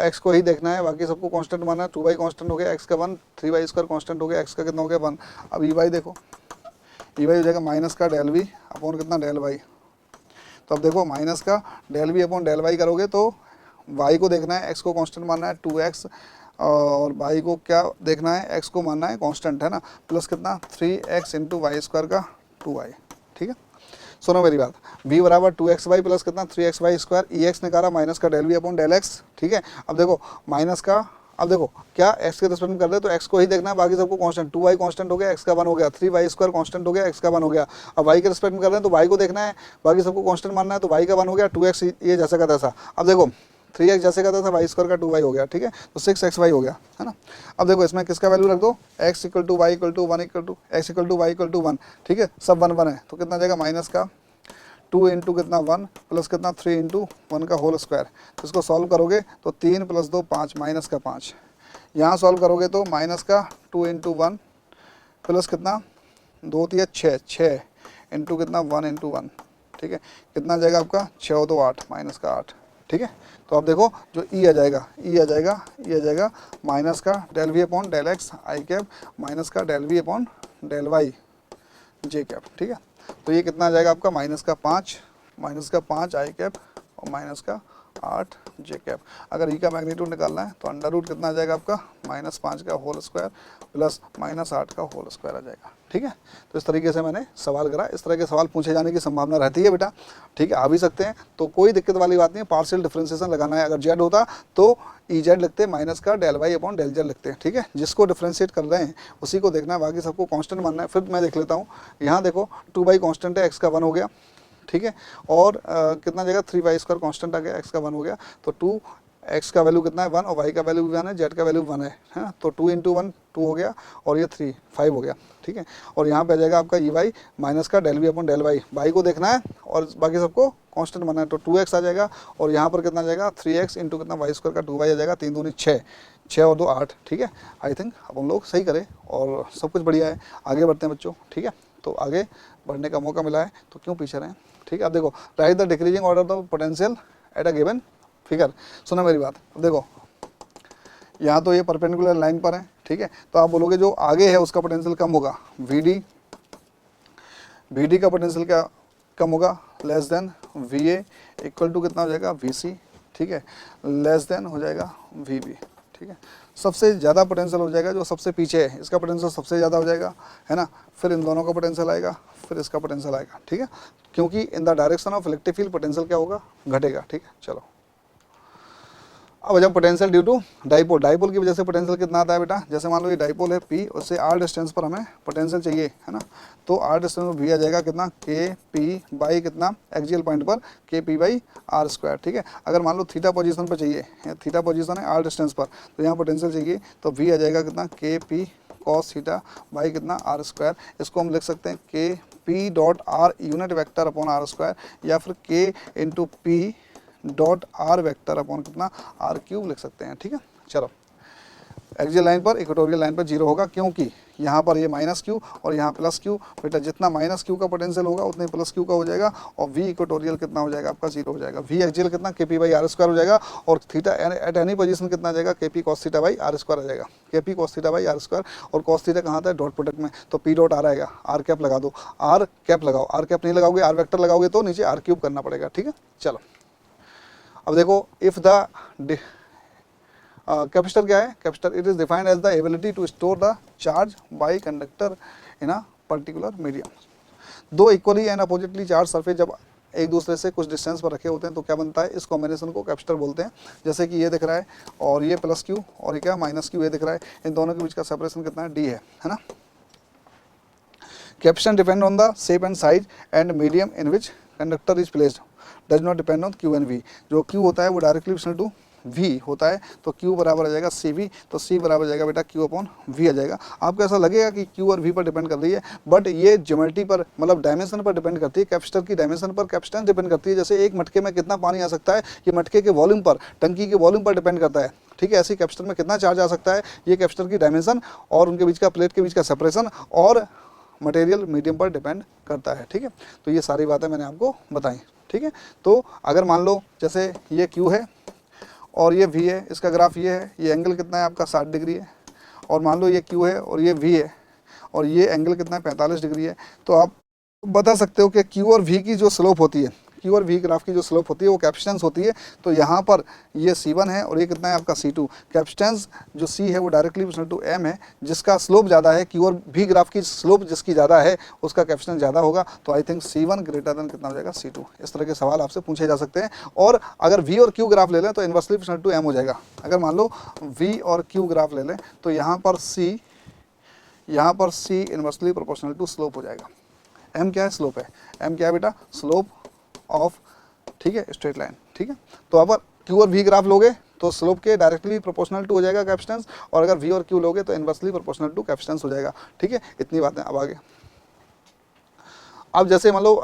x को ही देखना है, बाकी सबको कांस्टेंट मानना है। 2y कांस्टेंट हो गया, x का 1, 3y स्क्वायर कांस्टेंट हो गया, x का कितना हो गया 1। अब ई देखो, ई हो जाएगा माइनस का डेल वी अपॉन कितना डेल वाई। तो अब देखो माइनस का del V upon del Y करोगे तो y को देखना है, x को कांस्टेंट मानना है 2x, और y को क्या देखना है, x को मानना है कांस्टेंट, है ना। प्लस कितना 3x इंटू वाई स्क्वायर का 2y, ठीक है। सुनो मेरी बात, v बराबर 2xy प्लस कितना 3xy स्क्वायर, ई एक्स निकाला माइनस का del V upon del X, ठीक है। अब देखो माइनस का, अब देखो क्या x के रिस्पेक्ट में कर रहे हैं तो x को ही देखना है, बाकी सबको कांस्टेंट। 2y कांस्टेंट हो गया, x का 1 हो गया, 3y स्क्वायर कांस्टेंट हो गया, x का 1 हो गया। अब y के रिस्पेक्ट में कर रहे हैं तो y को देखना है, बाकी सबको कांस्टेंट मानना है, तो y का 1 हो गया, 2x ये जैसा का तैसा। अब देखो 3x जैसे का था, y स्क्वायर का 2y हो गया, ठीक है। तो 6xy हो गया, है ना। अब देखो इसमें किसका वैल्यू रख दो, x equal to Y equal to 1 equal to x equal to Y equal to 1, ठीक है। सब 1 1 है तो कितना जाएगा माइनस का 2 इंटू कितना 1 प्लस कितना 3 इंटू 1 का होल स्क्वायर। तो इसको सॉल्व करोगे तो 3 प्लस 2 5 माइनस का 5। यहाँ सॉल्व करोगे तो माइनस का 2 इंटू 1 प्लस कितना 2 3 6 इंटू कितना 1 इंटू 1, ठीक है। कितना जाएगा आपका 6 2 8 माइनस का 8, ठीक है। तो आप देखो जो ई आ जाएगा माइनस का del V upon del X I cap minus का del V upon del Y J cap, ठीक है। तो ये कितना आ जाएगा आपका माइनस का 5 आई कैप और माइनस का 8 जे कैप। अगर ई का मैग्नीट्यूड निकालना है तो अंडर रूट कितना आ जाएगा आपका -5 का होल स्क्वायर प्लस -8 का होल स्क्वायर आ जाएगा, ठीक है। तो इस तरीके से मैंने सवाल करा। इस तरह के सवाल पूछे जाने की संभावना रहती है बेटा, ठीक है, आ भी सकते हैं, तो कोई दिक्कत वाली बात नहीं है। पार्शियल डिफरेंशिएशन लगाना है, अगर जेड होता तो ई जेड लिखते हैं, माइनस का del Y upon del Z लिखते हैं, ठीक है। जिसको डिफरेंशिएट कर रहे हैं उसी को देखना है, बाकी सबको कांस्टेंट मानना है। फिर मैं देख लेता हूँ, यहाँ देखो 2y कांस्टेंट है, x का 1 हो गया, ठीक है। और कितना जाएगा 3y स्क्वायर कांस्टेंट आ गया, x का 1 हो गया, तो 2 x का वैल्यू कितना है 1 और y का वैल्यू 1 है, z का वैल्यू 1 है ना। तो 2 इंटू 1 2 हो गया और ये 3 5 हो गया, ठीक है। और यहाँ पे आ जाएगा आपका ई वाई माइनस का del V upon del Y को देखना है और बाकी सबको कांस्टेंट मानना है। तो 2x आ जाएगा और यहाँ पर कितना आ जाएगा 3x इंटू कितना वाई स्क्वायर का 2y आ जाएगा, 3 दूनी 6 और 2 8, ठीक है। आई थिंक अब हम लोग सही करें और सब कुछ बढ़िया है। आगे बढ़ते हैं बच्चों, ठीक है। तो आगे बढ़ने का मौका मिला है तो क्यों पीछे रहें, ठीक है। अब देखो right the decreasing order of potential at a given figure. सुना मेरी बात, अब देखो यहाँ तो ये परपेंडिकुलर लाइन पर है, ठीक है। तो आप बोलोगे जो आगे है उसका पोटेंशियल कम होगा, वी का पोटेंशियल क्या कम होगा, less than V A equal to कितना हो जाएगा वी सी, ठीक है, लेस देन हो जाएगा वी बी, ठीक है। सबसे ज़्यादा पोटेंशियल हो जाएगा जो सबसे पीछे है, इसका पोटेंशियल सबसे ज़्यादा हो जाएगा, है ना। फिर इन दोनों का पोटेंशियल आएगा, फिर इसका पोटेंशियल आएगा, ठीक है। क्योंकि इन the direction of electric field potential क्या होगा, घटेगा, ठीक है। चलो अब जब पोटेंशियल ड्यू टू डाइपोल की वजह से पोटेंशियल कितना आता है बेटा, जैसे मान लो ये डाइपोल है P, उससे r डिस्टेंस पर हमें पोटेंशियल चाहिए, है ना। तो r डिस्टेंस में भी आ जाएगा कितना Kp बाई कितना एक्सियल पॉइंट पर Kp बाई r स्क्वायर, ठीक है। अगर मान लो थीटा पोजीशन पर चाहिए, थीटा पोजीशन है r डिस्टेंस पर, तो यहाँ पोटेंशियल चाहिए तो v आ जाएगा कितना Kp cos थीटा बाई कितना r स्क्वायर। इसको हम लिख सकते हैं Kp dot r unit vector upon r square या फिर K into P dot are vector upon कितना आर क्यूब लिख सकते हैं, ठीक है। चलो एक्सियल लाइन पर, इक्वेटोरियल लाइन पर जीरो होगा, क्योंकि यहाँ पर ये माइनस क्यू और यहाँ प्लस क्यू। बेटा जितना माइनस क्यू का पोटेंशियल होगा उतने प्लस क्यू का हो जाएगा, और वी इक्वेटोरियल कितना हो जाएगा आपका, जीरो हो जाएगा। वी एक्सियल कितना, के पी बाई आर स्क्वायर हो जाएगा, और थीटा एट एनी पोजीशन कितना आ जाएगा, K P cos theta by R square आ जाएगा, K P cos theta by R square. और कॉस थीटा कहाँ था, डॉट प्रोडक्ट में, तो पी डॉट आर आएगा, आर कैप लगा दो, आर कैप लगाओ, आर कैप नहीं लगाओगे, आर वेक्टर लगाओगे तो नीचे आर क्यूब करना पड़ेगा, ठीक है। चलो अब देखो, इफ द कैपेसिटर क्या है, capacitor it is defined as the ability to store the charge by conductor in a particular medium. दो equally and oppositely charge surface जब एक दूसरे से कुछ डिस्टेंस पर रखे होते हैं तो क्या बनता है, इस कॉम्बिनेशन को कैपेसिटर बोलते हैं। जैसे कि ये दिख रहा है और ये प्लस क्यू और ये क्या माइनस क्यू, ये दिख रहा है, इन दोनों के बीच का सेपरेशन कितना है, डी है ना। Capacitance depend on the shape and size and medium in which conductor is placed, does not depend on Q and V. जो क्यू होता है वो डायरेक्टली प्रोपोर्शनल टू V होता है, तो Q बराबर आ जाएगा CV, तो C बराबर आ जाएगा बेटा Q अपॉन V आ जाएगा। आपको ऐसा लगेगा कि Q और V पर डिपेंड कर रही है, बट ये ज्योमेट्री पर मतलब डायमेंशन पर डिपेंड करती है, कैपेसिटर की डायमेंशन पर कैपेसिटेंस डिपेंड करती है। जैसे एक मटके में कितना पानी आ सकता है, ये मटके के वॉल्यूम पर, टंकी के वॉल्यूम पर डिपेंड करता है, ठीक है। ऐसे कैपेसिटर में कितना चार्ज आ सकता है, ये कैपेसिटर की डायमेंशन और उनके बीच का, प्लेट के बीच का सेपरेशन और मटेरियल मीडियम पर डिपेंड करता है, ठीक है। तो ये सारी बातें मैंने आपको बताई, ठीक है। तो अगर मान लो जैसे ये Q है और ये V है, इसका ग्राफ ये है, ये एंगल कितना है आपका 60 डिग्री है, और मान लो ये Q है और ये V है और ये एंगल कितना है 45 डिग्री है, तो आप बता सकते हो कि Q और V की जो स्लोप होती है, Q और V ग्राफ की जो स्लोप होती है वो कैपेसिटेंस होती है। तो यहाँ पर ये C1 है और ये कितना है आपका C2। कैपेसिटेंस जो C है वो डायरेक्टली प्रोपोर्शनल टू M है, जिसका स्लोप ज़्यादा है, Q और V ग्राफ की स्लोप जिसकी ज़्यादा है उसका कैपेसिटेंस ज़्यादा होगा। तो I think C1 greater than कितना हो जाएगा, C2। इस तरह के सवाल आपसे पूछे जा सकते हैं। और अगर V और Q ग्राफ ले लें तो इन्वर्सली प्रोपोर्शनल टू M हो जाएगा। अगर मान लो V और Q ग्राफ ले लें तो यहाँ पर C inversely proportional to slope हो जाएगा। M क्या है, स्लोप है। M क्या है बेटा, स्लोप ऑफ, ठीक है, स्ट्रेट लाइन, ठीक है। तो अगर Q और V ग्राफ लोगे तो स्लोप के डायरेक्टली प्रोपोर्शनल टू हो जाएगा कैपेसिटेंस, और अगर V और Q लोगे तो इन्वर्सली प्रोपोर्शनल टू कैपेसिटेंस हो जाएगा, ठीक है। इतनी बातें। अब आगे, अब जैसे मान लो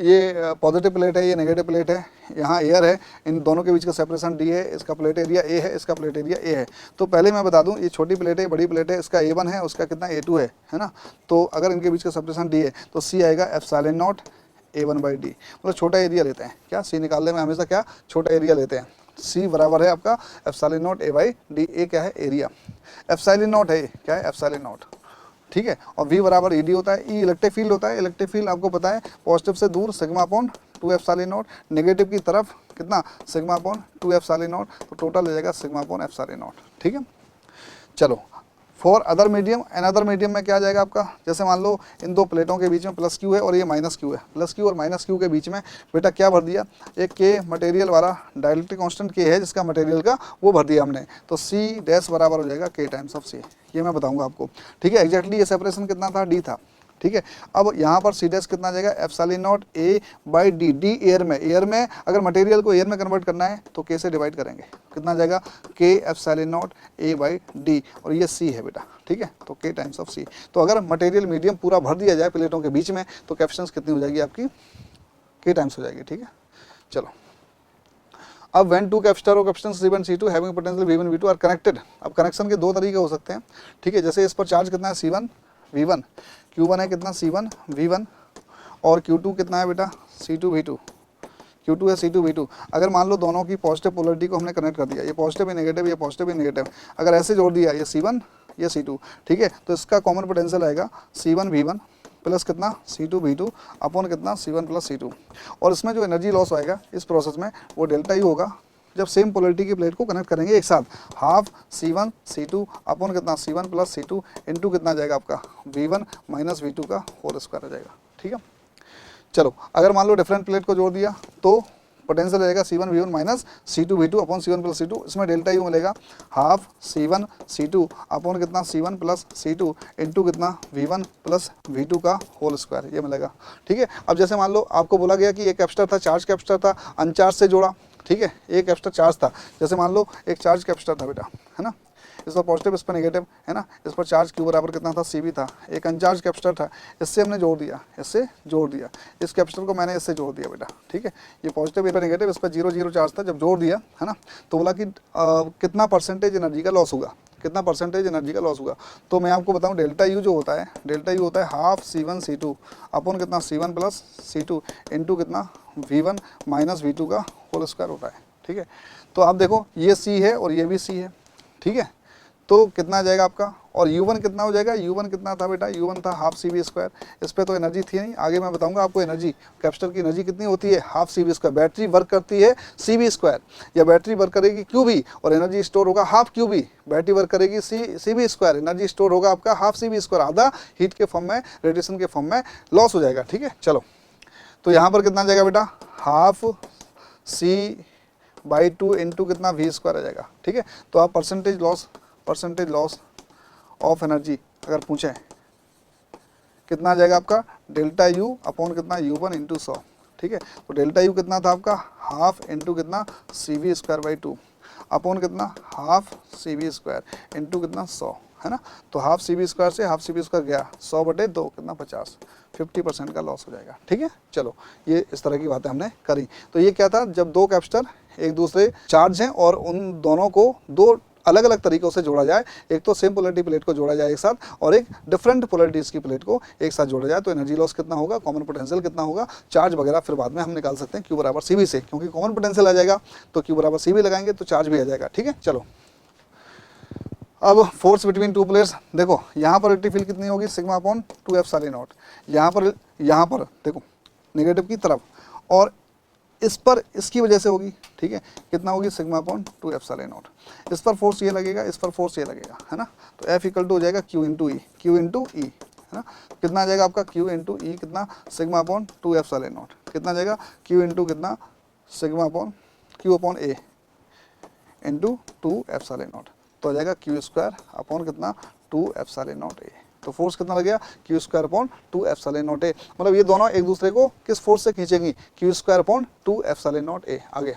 ये पॉजिटिव प्लेट है, ये नेगेटिव प्लेट है, यहाँ एयर है, इन दोनों के बीच का सेपरेशन D है, इसका प्लेट एरिया A है, इसका प्लेट एरिया A है। तो पहले मैं बता दूं, ये छोटी प्लेट है, बड़ी प्लेट है, इसका A1 है, उसका कितना A2 है ना। तो अगर इनके बीच का सेपरेशन D है तो C आएगा एप्सिलॉन नॉट A1/D। मतलब छोटा एरिया लेते हैं क्या, C निकालने में हमेशा क्या छोटा एरिया लेते हैं। C बराबर है आपका एप्सिलॉन नॉट A/D। A क्या है, एरिया, एप्सिलॉन नॉट है क्या है, एप्सिलॉन नॉट, ठीक है। और V बराबर ED होता है। E इलेक्ट्रिक फील्ड होता है, इलेक्ट्रिक फील्ड आपको पता है पॉजिटिव से दूर sigma upon 2 epsilon naught, negative की तरफ कितना सिग्मा अपॉन 2 एप्सिलॉन नॉट, तो टोटल हो जाएगा सिग्मा अपॉन एप्सिलॉन नॉट, ठीक है। चलो for other medium, an other medium में क्या आ जाएगा आपका, जैसे मान लो इन दो प्लेटों के बीच में प्लस Q है और ये माइनस Q है, प्लस Q और माइनस Q के बीच में बेटा क्या भर दिया, एक K मटेरियल वाला डायलेक्ट्रिक कांस्टेंट K है जिसका मटेरियल का, वो भर दिया हमने। तो C डैश बराबर हो जाएगा K टाइम्स ऑफ C, ये मैं बताऊंगा आपको, ठीक है। एग्जैक्टली ये सेपरेशन कितना था, D था, ठीक है। अब यहाँ पर C डैश कितना आ जाएगा, epsilon not A/D। D air में, एयर में अगर मटेरियल को एयर में कन्वर्ट करना है तो K से डिवाइड करेंगे, कितना आ जाएगा K एप्सिलॉन नॉट A/D, और ये C है बेटा, ठीक है। तो K टाइम्स ऑफ C। तो अगर मटेरियल मीडियम पूरा भर दिया जाए प्लेटों के बीच में तो कैपेसिटेंस कितनी हो जाएगी आपकी, K टाइम्स हो जाएगी, ठीक है। चलो अब व्हेन टू कैपेसिटर और capacitance C1 C2 having potential V1 V2 are connected. अब कनेक्शन के दो तरीके हो सकते हैं, ठीक है। जैसे इस पर चार्ज कितना है C1 V1, Q1 है कितना C1 V1, और Q2 कितना है बेटा C2 V2, Q2 है C2 V2। अगर मान लो दोनों की पॉजिटिव पोलरिटी को हमने कनेक्ट कर दिया, ये पॉजिटिव है नेगेटिव, ये पॉजिटिव है नेगेटिव, अगर ऐसे जोड़ दिया ये C1 ये C2, ठीक है। तो इसका कॉमन पोटेंशियल आएगा C1 V1 प्लस कितना C2 V2 अपॉन कितना C1 प्लस C2। और इसमें जो एनर्जी लॉस आएगा इस प्रोसेस में वो डेल्टा ही होगा जब सेम पोलरिटी की प्लेट को कनेक्ट करेंगे एक साथ, हाफ C1 C2 अपॉन कितना C1 प्लस C2 इंटू कितना जाएगा आपका V1 माइनस V2 का होल स्क्वायर आ जाएगा, ठीक है। चलो अगर मान लो डिफरेंट प्लेट को जोड़ दिया तो पोटेंशियल रहेगा C1 V1 minus C2 V2 upon C1 plus C2, इसमें डेल्टा यू मिलेगा हाफ C1 C2 अपॉन कितना C1 प्लस C2 इंटू कितना V1 प्लस V2 का होल स्क्वायर, ये मिलेगा, ठीक है। अब जैसे मान लो आपको बोला गया कि एक कैपेसिटर था, चार्ज कैपेसिटर था, अनचार्ज से जोड़ा, ठीक है। एक कैपेसिटर चार्ज था, जैसे मान लो एक चार्ज कैपेसिटर था बेटा, है ना, इस पर पॉजिटिव इस पर नेगेटिव, है ना। इस पर चार्ज Q बराबर कितना था CV था, एक अनचार्ज कैपेसिटर था, इससे हमने जोड़ दिया, इससे जोड़ दिया, इस कैपेसिटर को मैंने इससे जोड़ दिया बेटा, ठीक है। ये पॉजिटिव इस पर नेगेटिव, इस पर 0 0 चार्ज था, जब जोड़ दिया, है ना, तो बोला कि कितना परसेंटेज एनर्जी का लॉस होगा, कितना परसेंटेज एनर्जी का लॉस हुआ। तो मैं आपको बताऊं डेल्टा यू जो होता है, डेल्टा यू होता है हाफ C1 C2 अपॉन कितना C1 प्लस C2 इंटू कितना V1 माइनस V2 का होल स्क्वायर होता है। ठीक है, तो आप देखो ये C है और ये भी C है। ठीक है, तो कितना आ जाएगा आपका, और U1 कितना हो जाएगा, U1 कितना था बेटा, U1 था हाफ CV²। इस पे तो एनर्जी थी नहीं, आगे मैं बताऊंगा आपको एनर्जी, कैपेसिटर की एनर्जी कितनी होती है, हाफ CV²। बैटरी वर्क करती है CV², या बैटरी वर्क करेगी QB और एनर्जी स्टोर होगा हाफ QB। बैटरी वर्क करेगी CV², एनर्जी स्टोर होगा आपका हाफ CV², आधा हीट के फॉर्म में, रेडिएशन के फॉर्म में लॉस हो जाएगा। ठीक है, चलो तो यहाँ पर कितना आ जाएगा बेटा, हाफ C/2 इंटू कितना V² आ जाएगा। ठीक है, तो आप परसेंटेज लॉस ऑफ एनर्जी अगर पूछें कितना आ जाएगा आपका, डेल्टा यू अपॉन कितना U1 इंटू 100। ठीक है, तो डेल्टा यू कितना था आपका, हाफ इंटू कितना CV²/2 अपॉन कितना हाफ CV² इंटू कितना 100, है ना। तो हाफ CV² से हाफ CV² गया 100/2 कितना 50, 50% का लॉस हो जाएगा। ठीक है, चलो ये इस तरह की बातें हमने करी। तो ये क्या था, जब दो कैपेसिटर एक दूसरे चार्ज हैं और उन दोनों को दो अलग अलग तरीकों से जोड़ा जाए, एक तो सेम पोलैरिटी प्लेट को जोड़ा जाए एक साथ, और एक डिफरेंट पोलैरिटीज़ की प्लेट को एक साथ जोड़ा जाए, तो एनर्जी लॉस कितना होगा, कॉमन पोटेंशियल कितना होगा, चार्ज वगैरह फिर बाद में हम निकाल सकते हैं Q बराबर CV से, क्योंकि कॉमन पोटेंशियल आ जाएगा तो Q बराबर CV लगाएंगे तो चार्ज भी आ जाएगा। ठीक है, चलो अब फोर्स बिटवीन टू प्लेयर्स, देखो यहाँ पर इलेक्ट्रिक फील्ड कितनी होगी, सिग्मा अपॉन 2f/0। यहाँ पर देखो नेगेटिव की तरफ, और इस पर इसकी वजह से होगी। ठीक है, कितना होगी, सिग्मा अपॉन 2f/0। इस पर फोर्स ये लगेगा, इस पर फोर्स ये लगेगा, है ना। तो F इक्वल टू हो जाएगा Q इंटू ई, है ना। कितना आ जाएगा आपका Q इंटू ई, कितना सिग्मा अपॉन 2f/0, कितना आ जाएगा Q इंटू कितना सिग्मा अपॉन Q अपॉन ए इंटू 2f/0, तो आ जाएगा Q² अपॉन कितना 2f/0a। तो फोर्स कितना लगेगा, Q² अपॉन 2f/0a। मतलब ये दोनों एक दूसरे को किस फोर्स से खींचेंगी, Q² अपॉन 2f/0a।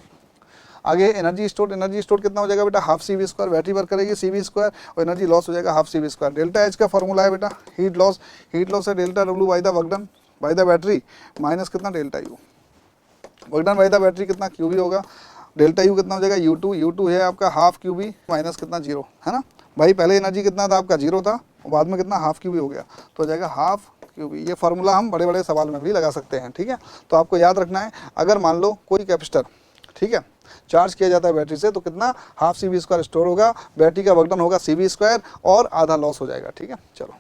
आगे एनर्जी स्टोर कितना हो जाएगा बेटा, हाफ CV², बैटरी वर्क करेगी CV² और एनर्जी लॉस हो जाएगा हाफ CV²। डेल्टा एच का फॉर्मूला है बेटा हीट लॉस है delta W by the work done by the battery minus कितना delta U, work done by the battery कितना QB होगा। डेल्टा यू कितना हो जाएगा, U2 है आपका हाफ QB माइनस कितना 0, है ना भाई। पहले एनर्जी कितना था आपका 0 था, और बाद में कितना हाफ QB हो गया, तो हो जाएगा हाफ QB। ये फार्मूला हम बड़े बड़े सवाल में भी लगा सकते हैं। ठीक है, तो आपको याद रखना है, अगर मान लो कोई कैपेसिटर, ठीक है, चार्ज किया जाता है बैटरी से, तो कितना हाफ CV² स्टोर होगा, बैटरी का वर्क डन होगा CV² और आधा लॉस हो जाएगा। ठीक है, चलो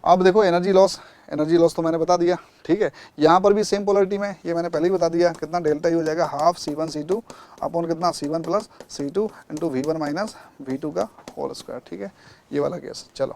अब देखो एनर्जी लॉस तो मैंने बता दिया। ठीक है, यहाँ पर भी सेम पोलैरिटी में, ये मैंने पहले ही बता दिया, कितना डेल्टा यू हो जाएगा हाफ C1 C2 अपॉन कितना C1 plus C2 into V1 minus V2 का होल स्क्वायर। ठीक है, ये वाला केस। चलो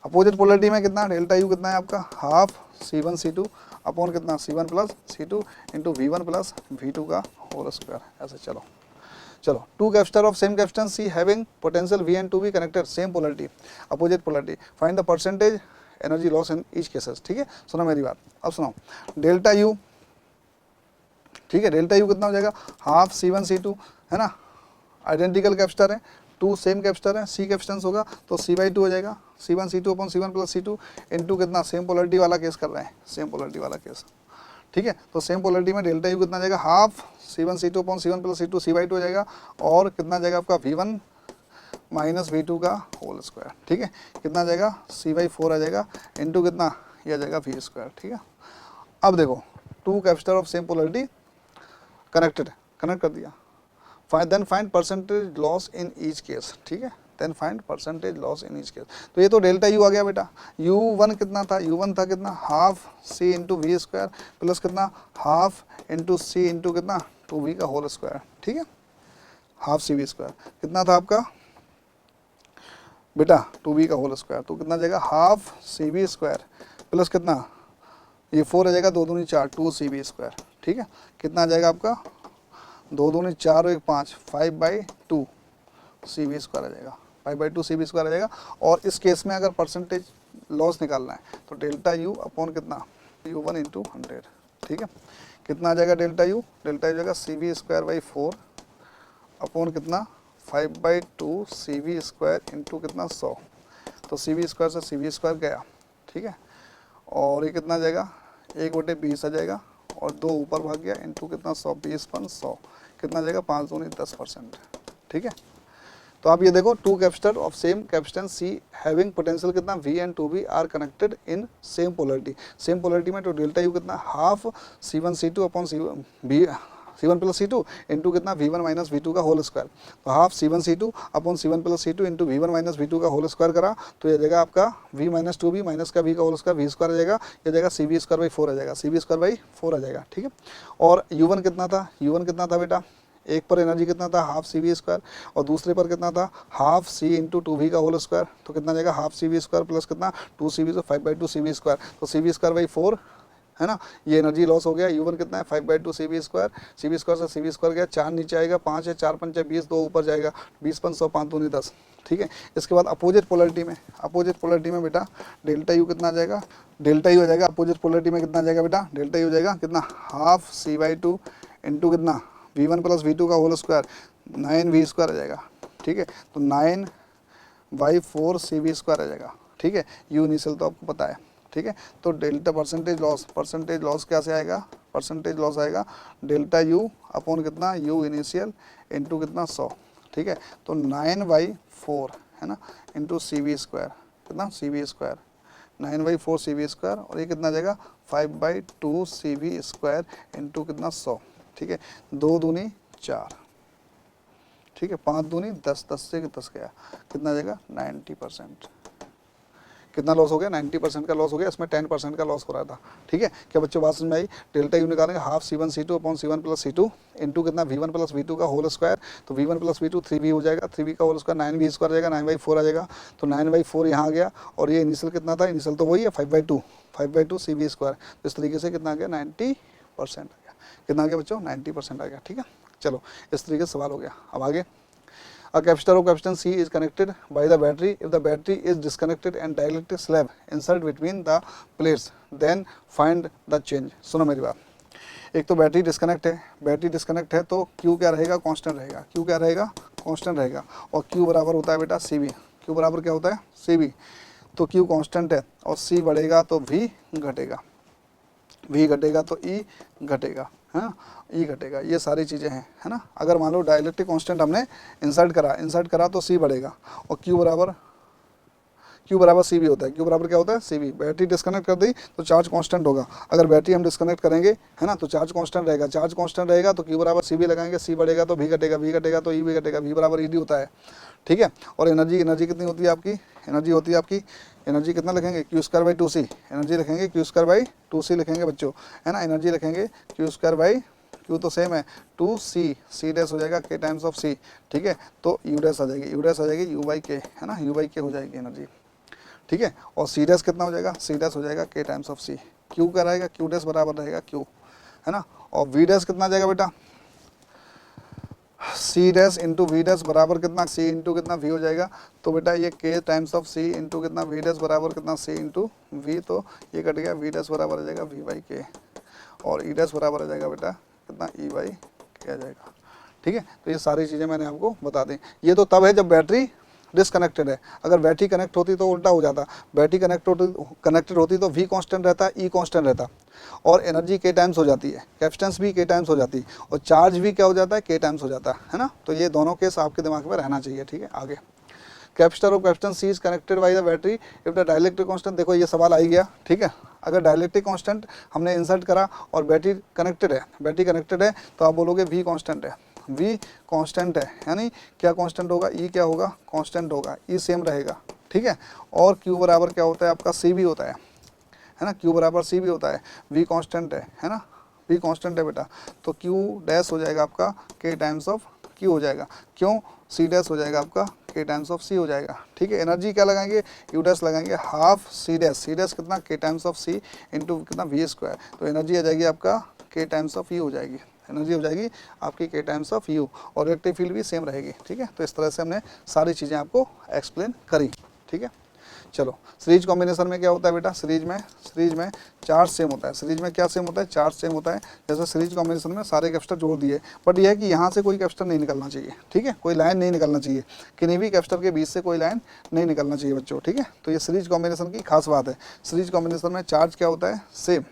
अपोजिट पोलैरिटी में कितना डेल्टा यू कितना है आपका, हाफ C1 C2 अपॉन कितना C1 plus C2 into V1 plus V2 का होल स्क्वायर। ऐसे चलो two capacitor of same capacitance C having potential V and 2B connected, same polarity opposite polarity, find the percentage energy loss in each cases. ठीक है, सुनो मेरी बात, अब सुनाओ डेल्टा यू। ठीक है, डेल्टा यू कितना हो जाएगा, हाफ C1 C2, है ना, आइडेंटिकल कैपेसिटर है, टू सेम कैपेसिटर है, C कैपेसिटेंस होगा तो C/2 हो जाएगा, C1 C2 upon C1 plus C2 into कितना सेम पोलैरिटी वाला केस कर रहे हैं, सेम पोलैरिटी वाला केस। ठीक है, तो सेम पोलैरिटी में डेल्टा यू कितना आ जाएगा, half C1 C2 upon C1 plus C2 C/2 हो जाएगा, और कितना आ जाएगा आपका V1 माइनस V2 का होल स्क्वायर। ठीक है, कितना आ जाएगा C/4 आ जाएगा इंटू कितना ये आ जाएगा V²। ठीक है, अब देखो two capacitor of same polarity connect कर दिया, then find percentage loss in each case. ठीक है, then find percentage loss in each case. तो ये तो डेल्टा यू आ गया बेटा, U1 कितना था, U1 था कितना half C into V² plus कितना हाफ इंटू C इंटू कितना 2V का होल स्क्वायर। ठीक है, हाफ CV² कितना था आपका बेटा 2B का होल स्क्वायर, तो कितना जाएगा हाफ CV² प्लस कितना ये 4 आ जाएगा, 2 दूनी 4 2CV²। ठीक है, कितना आ जाएगा आपका 2 दूनी 4 और 1 5 5/2 CV² आ जाएगा, 5/2 CV² आ जाएगा। और इस केस में अगर परसेंटेज लॉस निकालना है तो डेल्टा यू अपॉन कितना U1 इंटू 100। ठीक है, कितना आ जाएगा डेल्टा यू हो जाएगा CV²/4 अपॉन कितना 5/2 CV² इंटू कितना 100, तो CV² से CV² गया। ठीक है, और ये कितना आ जाएगा 1/20 आ जाएगा, और 2 ऊपर भाग गया इंटू कितना 100 20 100 कितना आ जाएगा 5 दूनी 10%। ठीक है, तो आप ये देखो, two capacitor of same capacitance C having potential कितना V and 2V are connected in same polarity. Same polarity में तो डेल्टा यू कितना half C1 C2 upon C1 plus C2 into कितना V1 माइनस V2 का होल स्क्वायर। तो half C1 C2 upon C1 plus C2 into V1 minus V2 का होल स्क्वायर करा तो ये जाएगा आपका V माइनस 2V माइनस का V का होल स्क्वायर, V स्क्वायर आ जाएगा, ये जाएगा CV स्क्वायर बाई 4 आ जाएगा, CV स्क्वायर बाई 4 आ जाएगा। ठीक है, और U1 कितना था, U1 कितना था बेटा, एक पर एनर्जी कितना था हाफ CV स्क्वायर और दूसरे पर कितना था हाफ C इंटू 2V का होल स्क्वायर। तो कितना जाएगा हाफ CV स्क्वायर प्लस कितना 2CV, तो 5/2 CV स्क्वायर, तो CV स्क्वायर बाई 4 है ना, ये एनर्जी लॉस हो गया। U1 कितना है 5/2 CV स्क्वायर, CV स्क्वायर से CV स्क्वायर गया, 4 नीचे आएगा, 5 है, 4 5 20, 2 ऊपर जाएगा, 20 5 100 5 दूनी 10। ठीक है, इसके बाद अपोजिट पोलरिटी में बेटा डेल्टा यू कितना आ जाएगा, डेल्टा यू आ जाएगा अपोजिट पोलरिटी में कितना आ जाएगा बेटा, डेल्टा यू हो जाएगा कितना हाफ C/2 इंटू कितना V1 प्लस V2 का होल स्क्वायर 9V स्क्वायर आ जाएगा। ठीक है, तो 9/4 CV स्क्वायर आ जाएगा। ठीक है, यू इनिशियल तो आपको पता है। ठीक है, तो डेल्टा परसेंटेज लॉस क्या से आएगा, परसेंटेज लॉस आएगा डेल्टा यू अपॉन कितना यू इनिशियल इंटू कितना 100। ठीक है, तो 9/4 है ना इंटू CV स्क्वायर, कितना CV स्क्वायर 9/4 CV स्क्वायर, और ये कितना जाएगा 5/2 CV स्क्वायर इंटू कितना 100। ठीक है, 2 दूनी 4, ठीक है, 5 दूनी 10, 10 से 10 गया, कितना जाएगा 90%। कितना लॉस हो गया 90% का लॉस हो गया, इसमें 10% का लॉस हो रहा था। ठीक है, क्या बच्चों बात समझ में आई। डेल्टा यू निकालेंगे half C1 C2 upon C1 plus C2 into कितना V1 प्लस V2 का होल स्क्वायर, तो V1 प्लस V2 3V हो जाएगा, 3V का होल स्क्वायर 9V स्क्वायर आ जाएगा, 9/4 आ जाएगा, तो 9/4 यहाँ आ गया, और ये इनिशियल कितना था, इनिशियल तो वही है 5/2 CV स्क्वायर। इस तरीके से कितना आ गया 90% आ गया, कितना आ गया बच्चों 90% आ गया। ठीक है, चलो इस तरीके से सवाल हो गया। अब आगे, a capacitor of capacitance C is connected by the battery. If the battery is disconnected and dielectric slab insert between the plates, then find the change. सुनो मेरी बात, एक तो बैटरी डिस्कनेक्ट है, तो Q क्या रहेगा, कांस्टेंट रहेगा, Q क्या रहेगा, कांस्टेंट रहेगा, और Q बराबर होता है बेटा CV। Q बराबर क्या होता है CV, तो Q कांस्टेंट है और C बढ़ेगा तो V घटेगा, V घटेगा तो E घटेगा, है ना, E घटेगा, ये सारी चीज़ें हैं, है ना। अगर मान लो डाइलेक्ट्रिक कांस्टेंट हमने इंसर्ट करा तो C बढ़ेगा, और Q बराबर CV होता है। Q बराबर क्या होता है CV। बैटरी डिस्कनेक्ट कर दी तो चार्ज कांस्टेंट होगा, अगर बैटरी हम डिस्कनेक्ट करेंगे है ना तो चार्ज कांस्टेंट रहेगा, चार्ज कांस्टेंट रहेगा तो Q बराबर CV लगाएंगे, C बढ़ेगा तो V घटेगा, V घटेगा तो E भी घटेगा, V बराबर ED होता है। ठीक है, और एनर्जी कितनी होती है आपकी, एनर्जी कितना लिखेंगे Q square by 2C, energy लिखेंगे Q स्क्वायर बाई 2C लिखेंगे बच्चों, है ना, एनर्जी लिखेंगे Q स्क्वायर बाई Q तो सेम है 2C, C डैश हो जाएगा K टाइम्स ऑफ C। ठीक है, तो U डैश आ जाएगी U बाई K, है ना, U बाई K हो जाएगी एनर्जी। ठीक है, और C डैश कितना हो जाएगा, C डैश हो जाएगा K times of C। Q क्या रहेगा, Q डैश बराबर रहेगा Q, है ना, और V डैश कितना आ जाएगा बेटा, C dash into V dash बराबर कितना C इंटू कितना V हो जाएगा, तो बेटा ये K times of C into कितना V डैश बराबर कितना C इंटू V, तो ये कट गया, V डैश बराबर आ जाएगा V बाई K, और E डैश बराबर आ जाएगा बेटा कितना E बाई K आ जाएगा। ठीक है, तो ये सारी चीज़ें मैंने आपको बता दी। ये तो तब है जब बैटरी डिसकनेक्टेड है, अगर बैटरी कनेक्ट होती तो उल्टा हो जाता, बैटरी कनेक्टेड होती तो V कांस्टेंट रहता, E कांस्टेंट रहता, और एनर्जी K टाइम्स हो जाती है, कैपेसिटेंस भी K टाइम्स हो जाती, और चार्ज भी क्या हो जाता है K टाइम्स हो जाता है ना। तो ये दोनों केस आपके दिमाग में रहना चाहिए। ठीक है, आगे capacitor of capacitance C is connected by the battery if the dielectric constant, देखो ये सवाल आ ही गया। ठीक है, अगर डाइलेक्ट्रिक कांस्टेंट हमने इंसर्ट करा और बैटरी कनेक्टेड है तो आप बोलोगे V कांस्टेंट है, V कांस्टेंट है, यानी क्या कांस्टेंट होगा, E क्या होगा, कांस्टेंट होगा, E सेम रहेगा। ठीक है, और Q बराबर क्या होता है आपका CV होता है ना, Q बराबर CV होता है, V कांस्टेंट है ना, V कांस्टेंट है बेटा, तो Q डैश हो जाएगा आपका K टाइम्स ऑफ Q हो जाएगा, क्यों C डैश हो जाएगा आपका K टाइम्स ऑफ C हो जाएगा। ठीक है, एनर्जी क्या लगाएंगे, U डैश लगाएंगे हाफ C डैश कितना K times of C into कितना V स्क्वायर, तो एनर्जी आ जाएगी आपका K टाइम्स ऑफ U हो जाएगी, एनर्जी हो जाएगी आपकी K टाइम्स ऑफ U, और रिएक्टिव फील्ड भी सेम रहेगी। ठीक है, तो इस तरह से हमने सारी चीज़ें आपको एक्सप्लेन करी। ठीक है, चलो सीरीज कॉम्बिनेशन में क्या होता है बेटा, सीरीज में चार्ज सेम होता है, सीरीज में क्या सेम होता है, चार्ज सेम होता है। जैसे सीरीज कॉम्बिनेशन में सारे कैपेसिटर जोड़ दिए, बट यह है कि यहाँ से कोई कैपेसिटर नहीं निकलना चाहिए। ठीक है, कोई लाइन नहीं निकलना चाहिए, किन्हीं भी कैपेसिटर के बीच से कोई लाइन नहीं निकलना चाहिए बच्चों। ठीक है, तो ये सीरीज कॉम्बिनेशन की खास बात है। सीरीज कॉम्बिनेशन में चार्ज क्या होता है, सेम,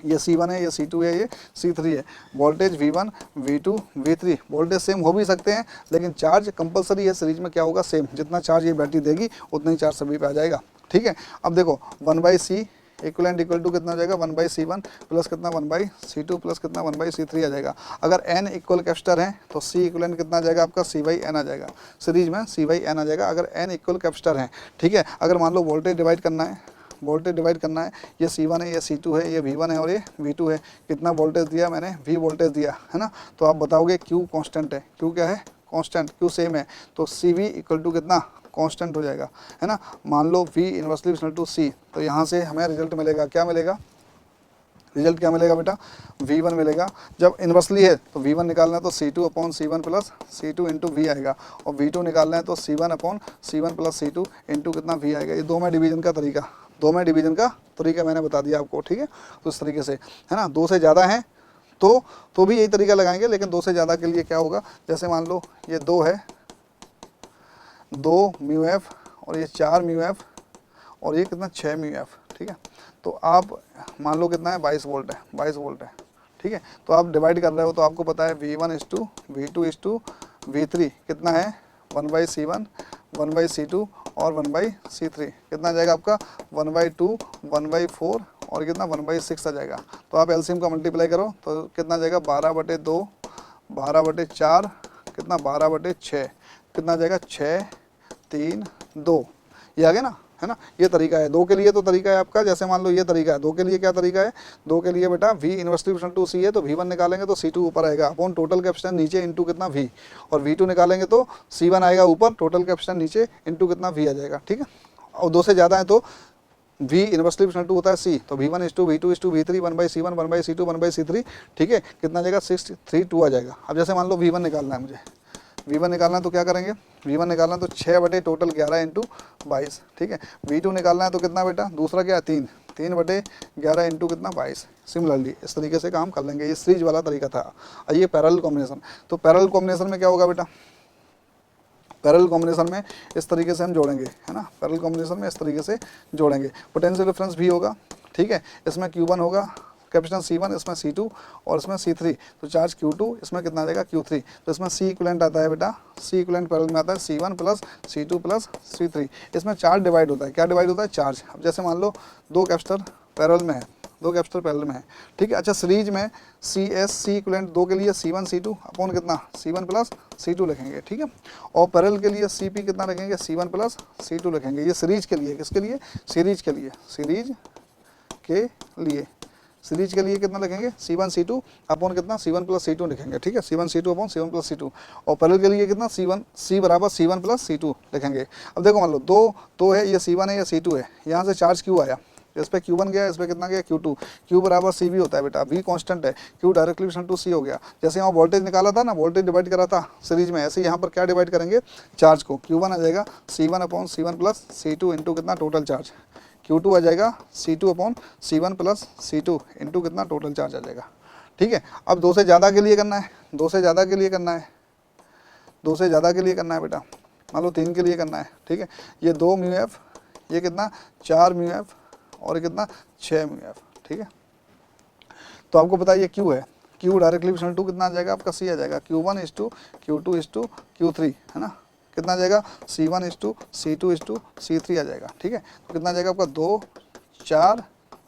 ये C1 है, ये C2 है, ये C3 है। Voltage V1 V2 V3 voltage same हो भी सकते हैं, लेकिन चार्ज कंपलसरी है सीरीज में क्या होगा, सेम। जितना चार्ज ये बैटरी देगी उतना ही चार्ज सभी पे आ जाएगा, ठीक है। अब देखो 1/C इक्वलेंट इक्वल टू कितना आ जाएगा, 1/C1 प्लस कितना 1/C2 प्लस कितना 1/C3 आ जाएगा। अगर n इक्वल कैपेसिटर है तो C इक्वलेंट कितना आ जाएगा आपका, C/n आ जाएगा। सीरीज में C/n आ जाएगा अगर n इक्वल कैपेसिटर है, ठीक है। अगर मान लो वोल्टेज डिवाइड करना है, वोल्टेज डिवाइड करना है, ये C1 है, ये C2 है, ये V1 है और ये V2 है। कितना वोल्टेज दिया मैंने, V वोल्टेज दिया है ना। तो आप बताओगे Q कांस्टेंट है, Q क्या है, कांस्टेंट, Q सेम है, तो CV इक्वल टू कितना, कांस्टेंट हो जाएगा, है ना। मान लो V inversely equal to C, तो यहाँ से हमें रिजल्ट मिलेगा, क्या मिलेगा, रिजल्ट क्या मिलेगा बेटा, V1 मिलेगा। जब इनवर्सली है तो V1 निकालना है तो C2 upon C1 plus C2 into V आएगा, और V2 निकालना है तो C1 upon C1 plus C2 into कितना V आएगा। ये 2 में डिवीजन का तरीका, 2 में डिवीजन का तरीका मैंने बता दिया आपको, ठीक है। तो इस तरीके से, है ना। 2 से ज़्यादा है तो भी यही तरीका लगाएंगे, लेकिन 2 से ज़्यादा के लिए क्या होगा, जैसे मान लो ये 2 है, 2 μF और ये 4 μF और ये कितना 6 μF, ठीक है। तो आप मान लो कितना है, 22 वोल्ट है, 22 वोल्ट है, ठीक है। तो आप डिवाइड कर रहे हो तो आपको पता है V1:2 V2:2 V3 कितना है, 1/C1 1/C2 और 1/C3 कितना आ जाएगा आपका, 1/2 1/4 और कितना 1/6 आ जाएगा। तो आप एलसीएम का मल्टीप्लाई करो तो कितना आ जाएगा, 12/2 12/4 कितना 12/6 कितना आ जाएगा, 6 3 2, ये आ गया ना, है ना। ये तरीका है। 2 के लिए तो तरीका है आपका, जैसे मान लो ये तरीका है। 2 के लिए क्या तरीका है, 2 के लिए बेटा V inversely equal to C है तो V1 निकालेंगे तो C2 ऊपर आएगा अपॉन टोटल कैपेसिटर नीचे इंटू कितना V, और V2 निकालेंगे तो C1 आएगा ऊपर, टोटल कैपेसिटर नीचे इंटू कितना V आ जाएगा, ठीक है। और 2 से ज़्यादा है तो V इनवर्सली इक्वल टू होता है C, तो V1:2 V2:2 V3 1/C1 1/C2 1/C3, ठीक है। कितना आ जाएगा, 6 3 2 आ जाएगा। अब जैसे मान लो V1 निकालना है मुझे, V1 निकालना है तो क्या करेंगे, V1 निकालना है तो 6 बटे टोटल 11 इंटू 22, ठीक है। V2 निकालना है तो कितना बेटा, दूसरा क्या है 3 3 बटे 11 इंटू कितना 22। सिमिलरली इस तरीके से काम कर लेंगे। ये सीरीज वाला तरीका था। और ये पैरेलल कॉम्बिनेशन, तो पैरेलल कॉम्बिनेशन में क्या होगा बेटा, पैरेलल कॉम्बिनेशन में इस तरीके से हम जोड़ेंगे, है ना। पैरेलल कॉम्बिनेशन में इस तरीके से जोड़ेंगे। पोटेंशियल डिफरेंस भी होगा, ठीक है। इसमें Q1 होगा, कैपेसिटर C1, इसमें C2 और इसमें C3, तो चार्ज Q2, इसमें कितना आ जाएगा Q3। तो इसमें C इक्विवेलेंट आता है बेटा, C इक्विवेलेंट पैरेलल में आता है C1 plus C2 plus C3। इसमें चार्ज डिवाइड होता है, क्या डिवाइड होता है, चार्ज। अब जैसे मान लो 2 कैपेसिटर पैरेलल में है, 2 कैपेसिटर पैरेलल में है, ठीक है। अच्छा सीरीज में C इक्विवेलेंट 2 के लिए C1 C2 अपॉन कितना C1 प्लस C2 लिखेंगे, ठीक है। और पैरेलल के लिए CP कितना रखेंगे, C1 प्लस C2 लिखेंगे। ये सीरीज के लिए, किसके लिए, सीरीज के लिए, सीरीज के लिए, सीरीज के लिए कितना लिखेंगे, C1 C2 अपॉन कितना C1 प्लस C2 लिखेंगे, ठीक है। C1 C2 upon C1 plus C2। और पैरेलल के लिए कितना C बराबर C1 प्लस C2 लिखेंगे। अब देखो मान लो 2 है, ये C1 है, ये C2 है, यहाँ से चार्ज Q आया, इस पर Q1 गया, इस पर कितना गया Q2। Q बराबर CV होता है बेटा, V कांस्टेंट है, Q directly equal to C हो गया। जैसे यहाँ वोल्टेज निकाला था ना, वोल्टेज डिवाइड करा था सीरीज में, ऐसे यहाँ पर क्या डिवाइड करेंगे, चार्ज को। Q1 आ जाएगा C1 upon C1 plus C2 into कितना टोटल चार्ज, Q2 आ जाएगा C2 upon C1 plus C2 into कितना टोटल चार्ज आ जाएगा, ठीक है। अब 2 से ज़्यादा के लिए करना है, 2 से ज़्यादा के लिए करना है, 2 से ज़्यादा के लिए करना है बेटा, मान लो 3 के लिए करना है, ठीक है। ये 2 μF, ये कितना 4 μF और कितना 6 μF, ठीक है। तो आपको पता है ये Q है, Q डायरेक्टली इक्वल टू कितना आ जाएगा आपका, C आ जाएगा। Q1:2 Q2:2 Q3, है ना। कितना आ जाएगा, C1:2 C2:2 C3 आ जाएगा, ठीक है। तो कितना आ जाएगा आपका 2 4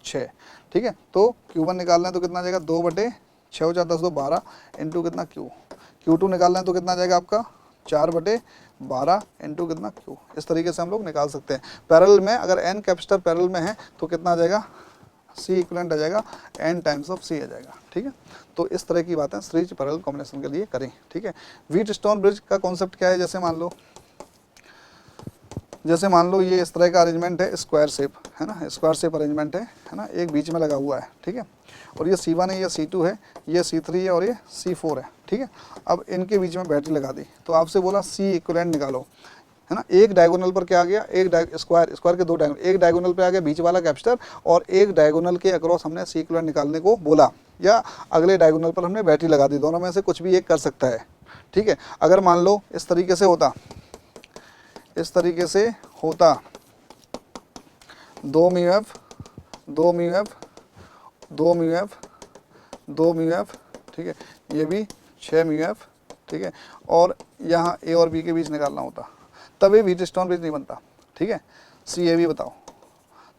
6, ठीक है। तो Q1 निकालना है तो कितना आ जाएगा, 2/6 4 10 2 12 इंटू कितना Q। Q2 निकालना है तो कितना आ जाएगा आपका 4/12 इंटू कितना Q। इस तरीके से हम लोग निकाल सकते हैं। पैरेलल में अगर n कैपेसिटर पैरेलल में है तो कितना आ जाएगा, C इक्विवेलेंट आ जाएगा n टाइम्स ऑफ C आ जाएगा, ठीक है। तो इस तरह की बातें सीरीज पैरेलल कॉम्बिनेशन के लिए करें, ठीक है। व्हीटस्टोन ब्रिज का कॉन्सेप्ट क्या है, जैसे मान लो ये इस तरह का अरेंजमेंट है, स्क्वायर शेप, है ना, स्क्वायर शेप अरेंजमेंट है ना, एक बीच में लगा हुआ है, ठीक है। और ये C1 है, ये C2 है, ये C3 है और ये C4 है, ठीक है। अब इनके बीच में बैटरी लगा दी, तो आपसे बोला C इक्विवेलेंट निकालो, है ना। एक डायगोनल पर क्या आ गया, एक स्क्वायर के 2 डायगोनल, एक डायगोनल पे आ गया बीच वाला कैपेसिटर, और एक डायगोनल के अक्रॉस हमने C इक्विवेलेंट निकालने को बोला, या अगले डायगोनल पर हमने बैटरी लगा दी। दोनों में से कुछ भी एक कर सकता है, ठीक है। अगर मान लो इस तरीके से होता, इस तरीके से होता 2 μF 2 mu F, 2 mu F, ठीक है, ये भी 6 म्यू एफ, ठीक है, और यहाँ ए और बी के बीच निकालना होता, तब ये व्हीटस्टोन ब्रिज नहीं बनता, ठीक है। सी ए बी बताओ,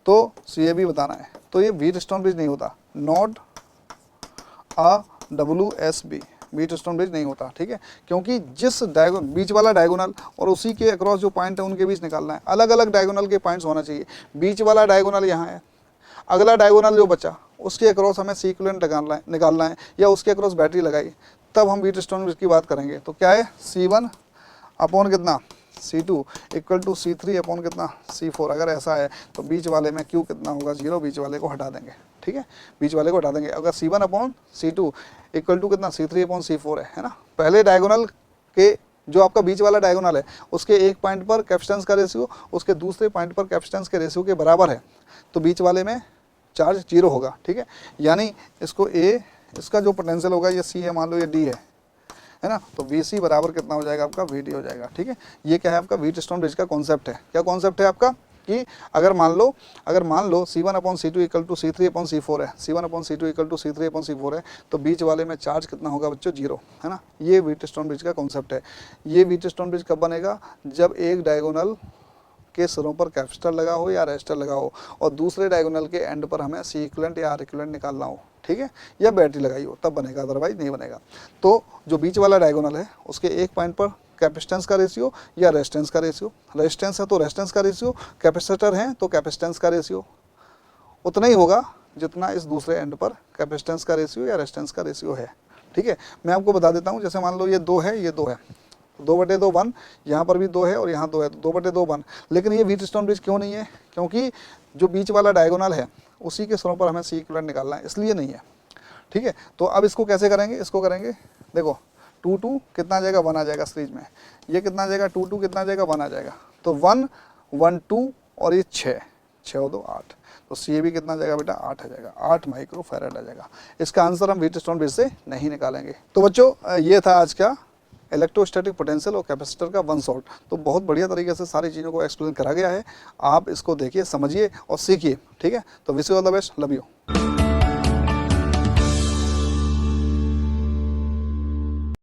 तो सी ए बी बताना है, तो ये व्हीटस्टोन ब्रिज नहीं होता, not a WSB, Wheatstone bridge नहीं होता, ठीक है, क्योंकि जिस बीच वाला डायगोनल और उसी के अक्रॉस जो पॉइंट है उनके बीच निकालना है, अलग अलग डायगोनल के पॉइंट्स होना चाहिए। बीच वाला डायगोनल यहाँ है, अगला डायगोनल जो बचा उसके अक्रॉस हमें सी इक्विवेलेंट निकालना है या उसके अक्रॉस बैटरी लगाई, तब हम व्हीटस्टोन ब्रिज की बात करेंगे। तो क्या है, C1 अपॉन कितना C2 equal to C3 upon कितना C4। अगर ऐसा है तो बीच वाले में Q कितना होगा, 0, बीच वाले को हटा देंगे, ठीक है, बीच वाले को हटा देंगे। अगर C1 upon C2 equal to कितना C3 अपॉन C4 है ना, पहले डायगोनल के जो आपका बीच वाला डायगोनल है उसके एक पॉइंट पर कैपेसिटेंस का रेशियो उसके दूसरे पॉइंट पर कैपेसिटेंस के रेशियो के बराबर है, तो बीच वाले में चार्ज 0 होगा, ठीक है। यानी इसको A, इसका जो पोटेंशियल होगा ये C है, मान लो ये D है ना, तो VC बराबर कितना हो जाएगा आपका VD हो जाएगा, ठीक है। ये क्या है आपका व्हीटस्टोन ब्रिज का कॉन्सेप्ट है। क्या कॉन्सेप्ट है आपका कि अगर मान लो C1 upon C2 equal to C3 upon C4 है, C1 upon C2 equal to C3 upon C4 है, तो बीच वाले में चार्ज कितना होगा बच्चों, 0, है ना। ये व्हीटस्टोन ब्रिज का कॉन्सेप्ट है। ये व्हीटस्टोन ब्रिज कब बनेगा, जब एक डायगोनल के सिरों पर कैपेसिटर लगा हो या रेजिस्टर लगा हो और दूसरे डायगोनल के एंड पर हमें सी इक्विवेलेंट या आर इक्विवेलेंट निकालना हो, ठीक है, या बैटरी लगाई हो, तब बनेगा, अदरवाइज नहीं बनेगा। तो जो बीच वाला डायगोनल है उसके एक पॉइंट पर कैपेसिटेंस का रेशियो या रेजिस्टेंस का रेशियो, रेजिस्टेंस है तो रेजिस्टेंस का रेशियो, कैपेसिटर है तो कैपेसिटेंस का रेशियो उतना ही होगा जितना इस दूसरे एंड पर कैपेसिटेंस का रेशियो या रेजिस्टेंस का रेशियो है, ठीक है। मैं आपको बता देता हूँ, जैसे मान लो ये 2 है, ये 2 है, 2/2 1, यहाँ पर भी 2 है और यहाँ 2 है, तो 2/2 1। लेकिन ये व्हीटस्टोन ब्रिज क्यों नहीं है, क्योंकि जो बीच वाला डायगोनल है उसी के सिरों पर हमें सी इक्विवेलेंट निकालना है, इसलिए नहीं है, ठीक है। तो अब इसको कैसे करेंगे, इसको करेंगे, देखो 2 2 कितना आ जाएगा, 1 आ जाएगा सीरीज में, ये कितना आ जाएगा 2 2 कितना आ जाएगा, 1 आ जाएगा, तो 1 1 2 और ये 6 6 2 8, तो सी भी कितना आ जाएगा बेटा, 8 आ जाएगा, 8 माइक्रो फैराड आ जाएगा। इसका आंसर हम व्हीटस्टोन ब्रिज से नहीं निकालेंगे। तो बच्चों ये था आज का इलेक्ट्रोस्टैटिक पोटेंशियल और कैपेसिटर का वन शॉट। तो बहुत बढ़िया तरीके से सारी चीज़ों को एक्सप्लेन करा गया है, आप इसको देखिए, समझिए और सीखिए, ठीक है। तो wish you all the best, love you.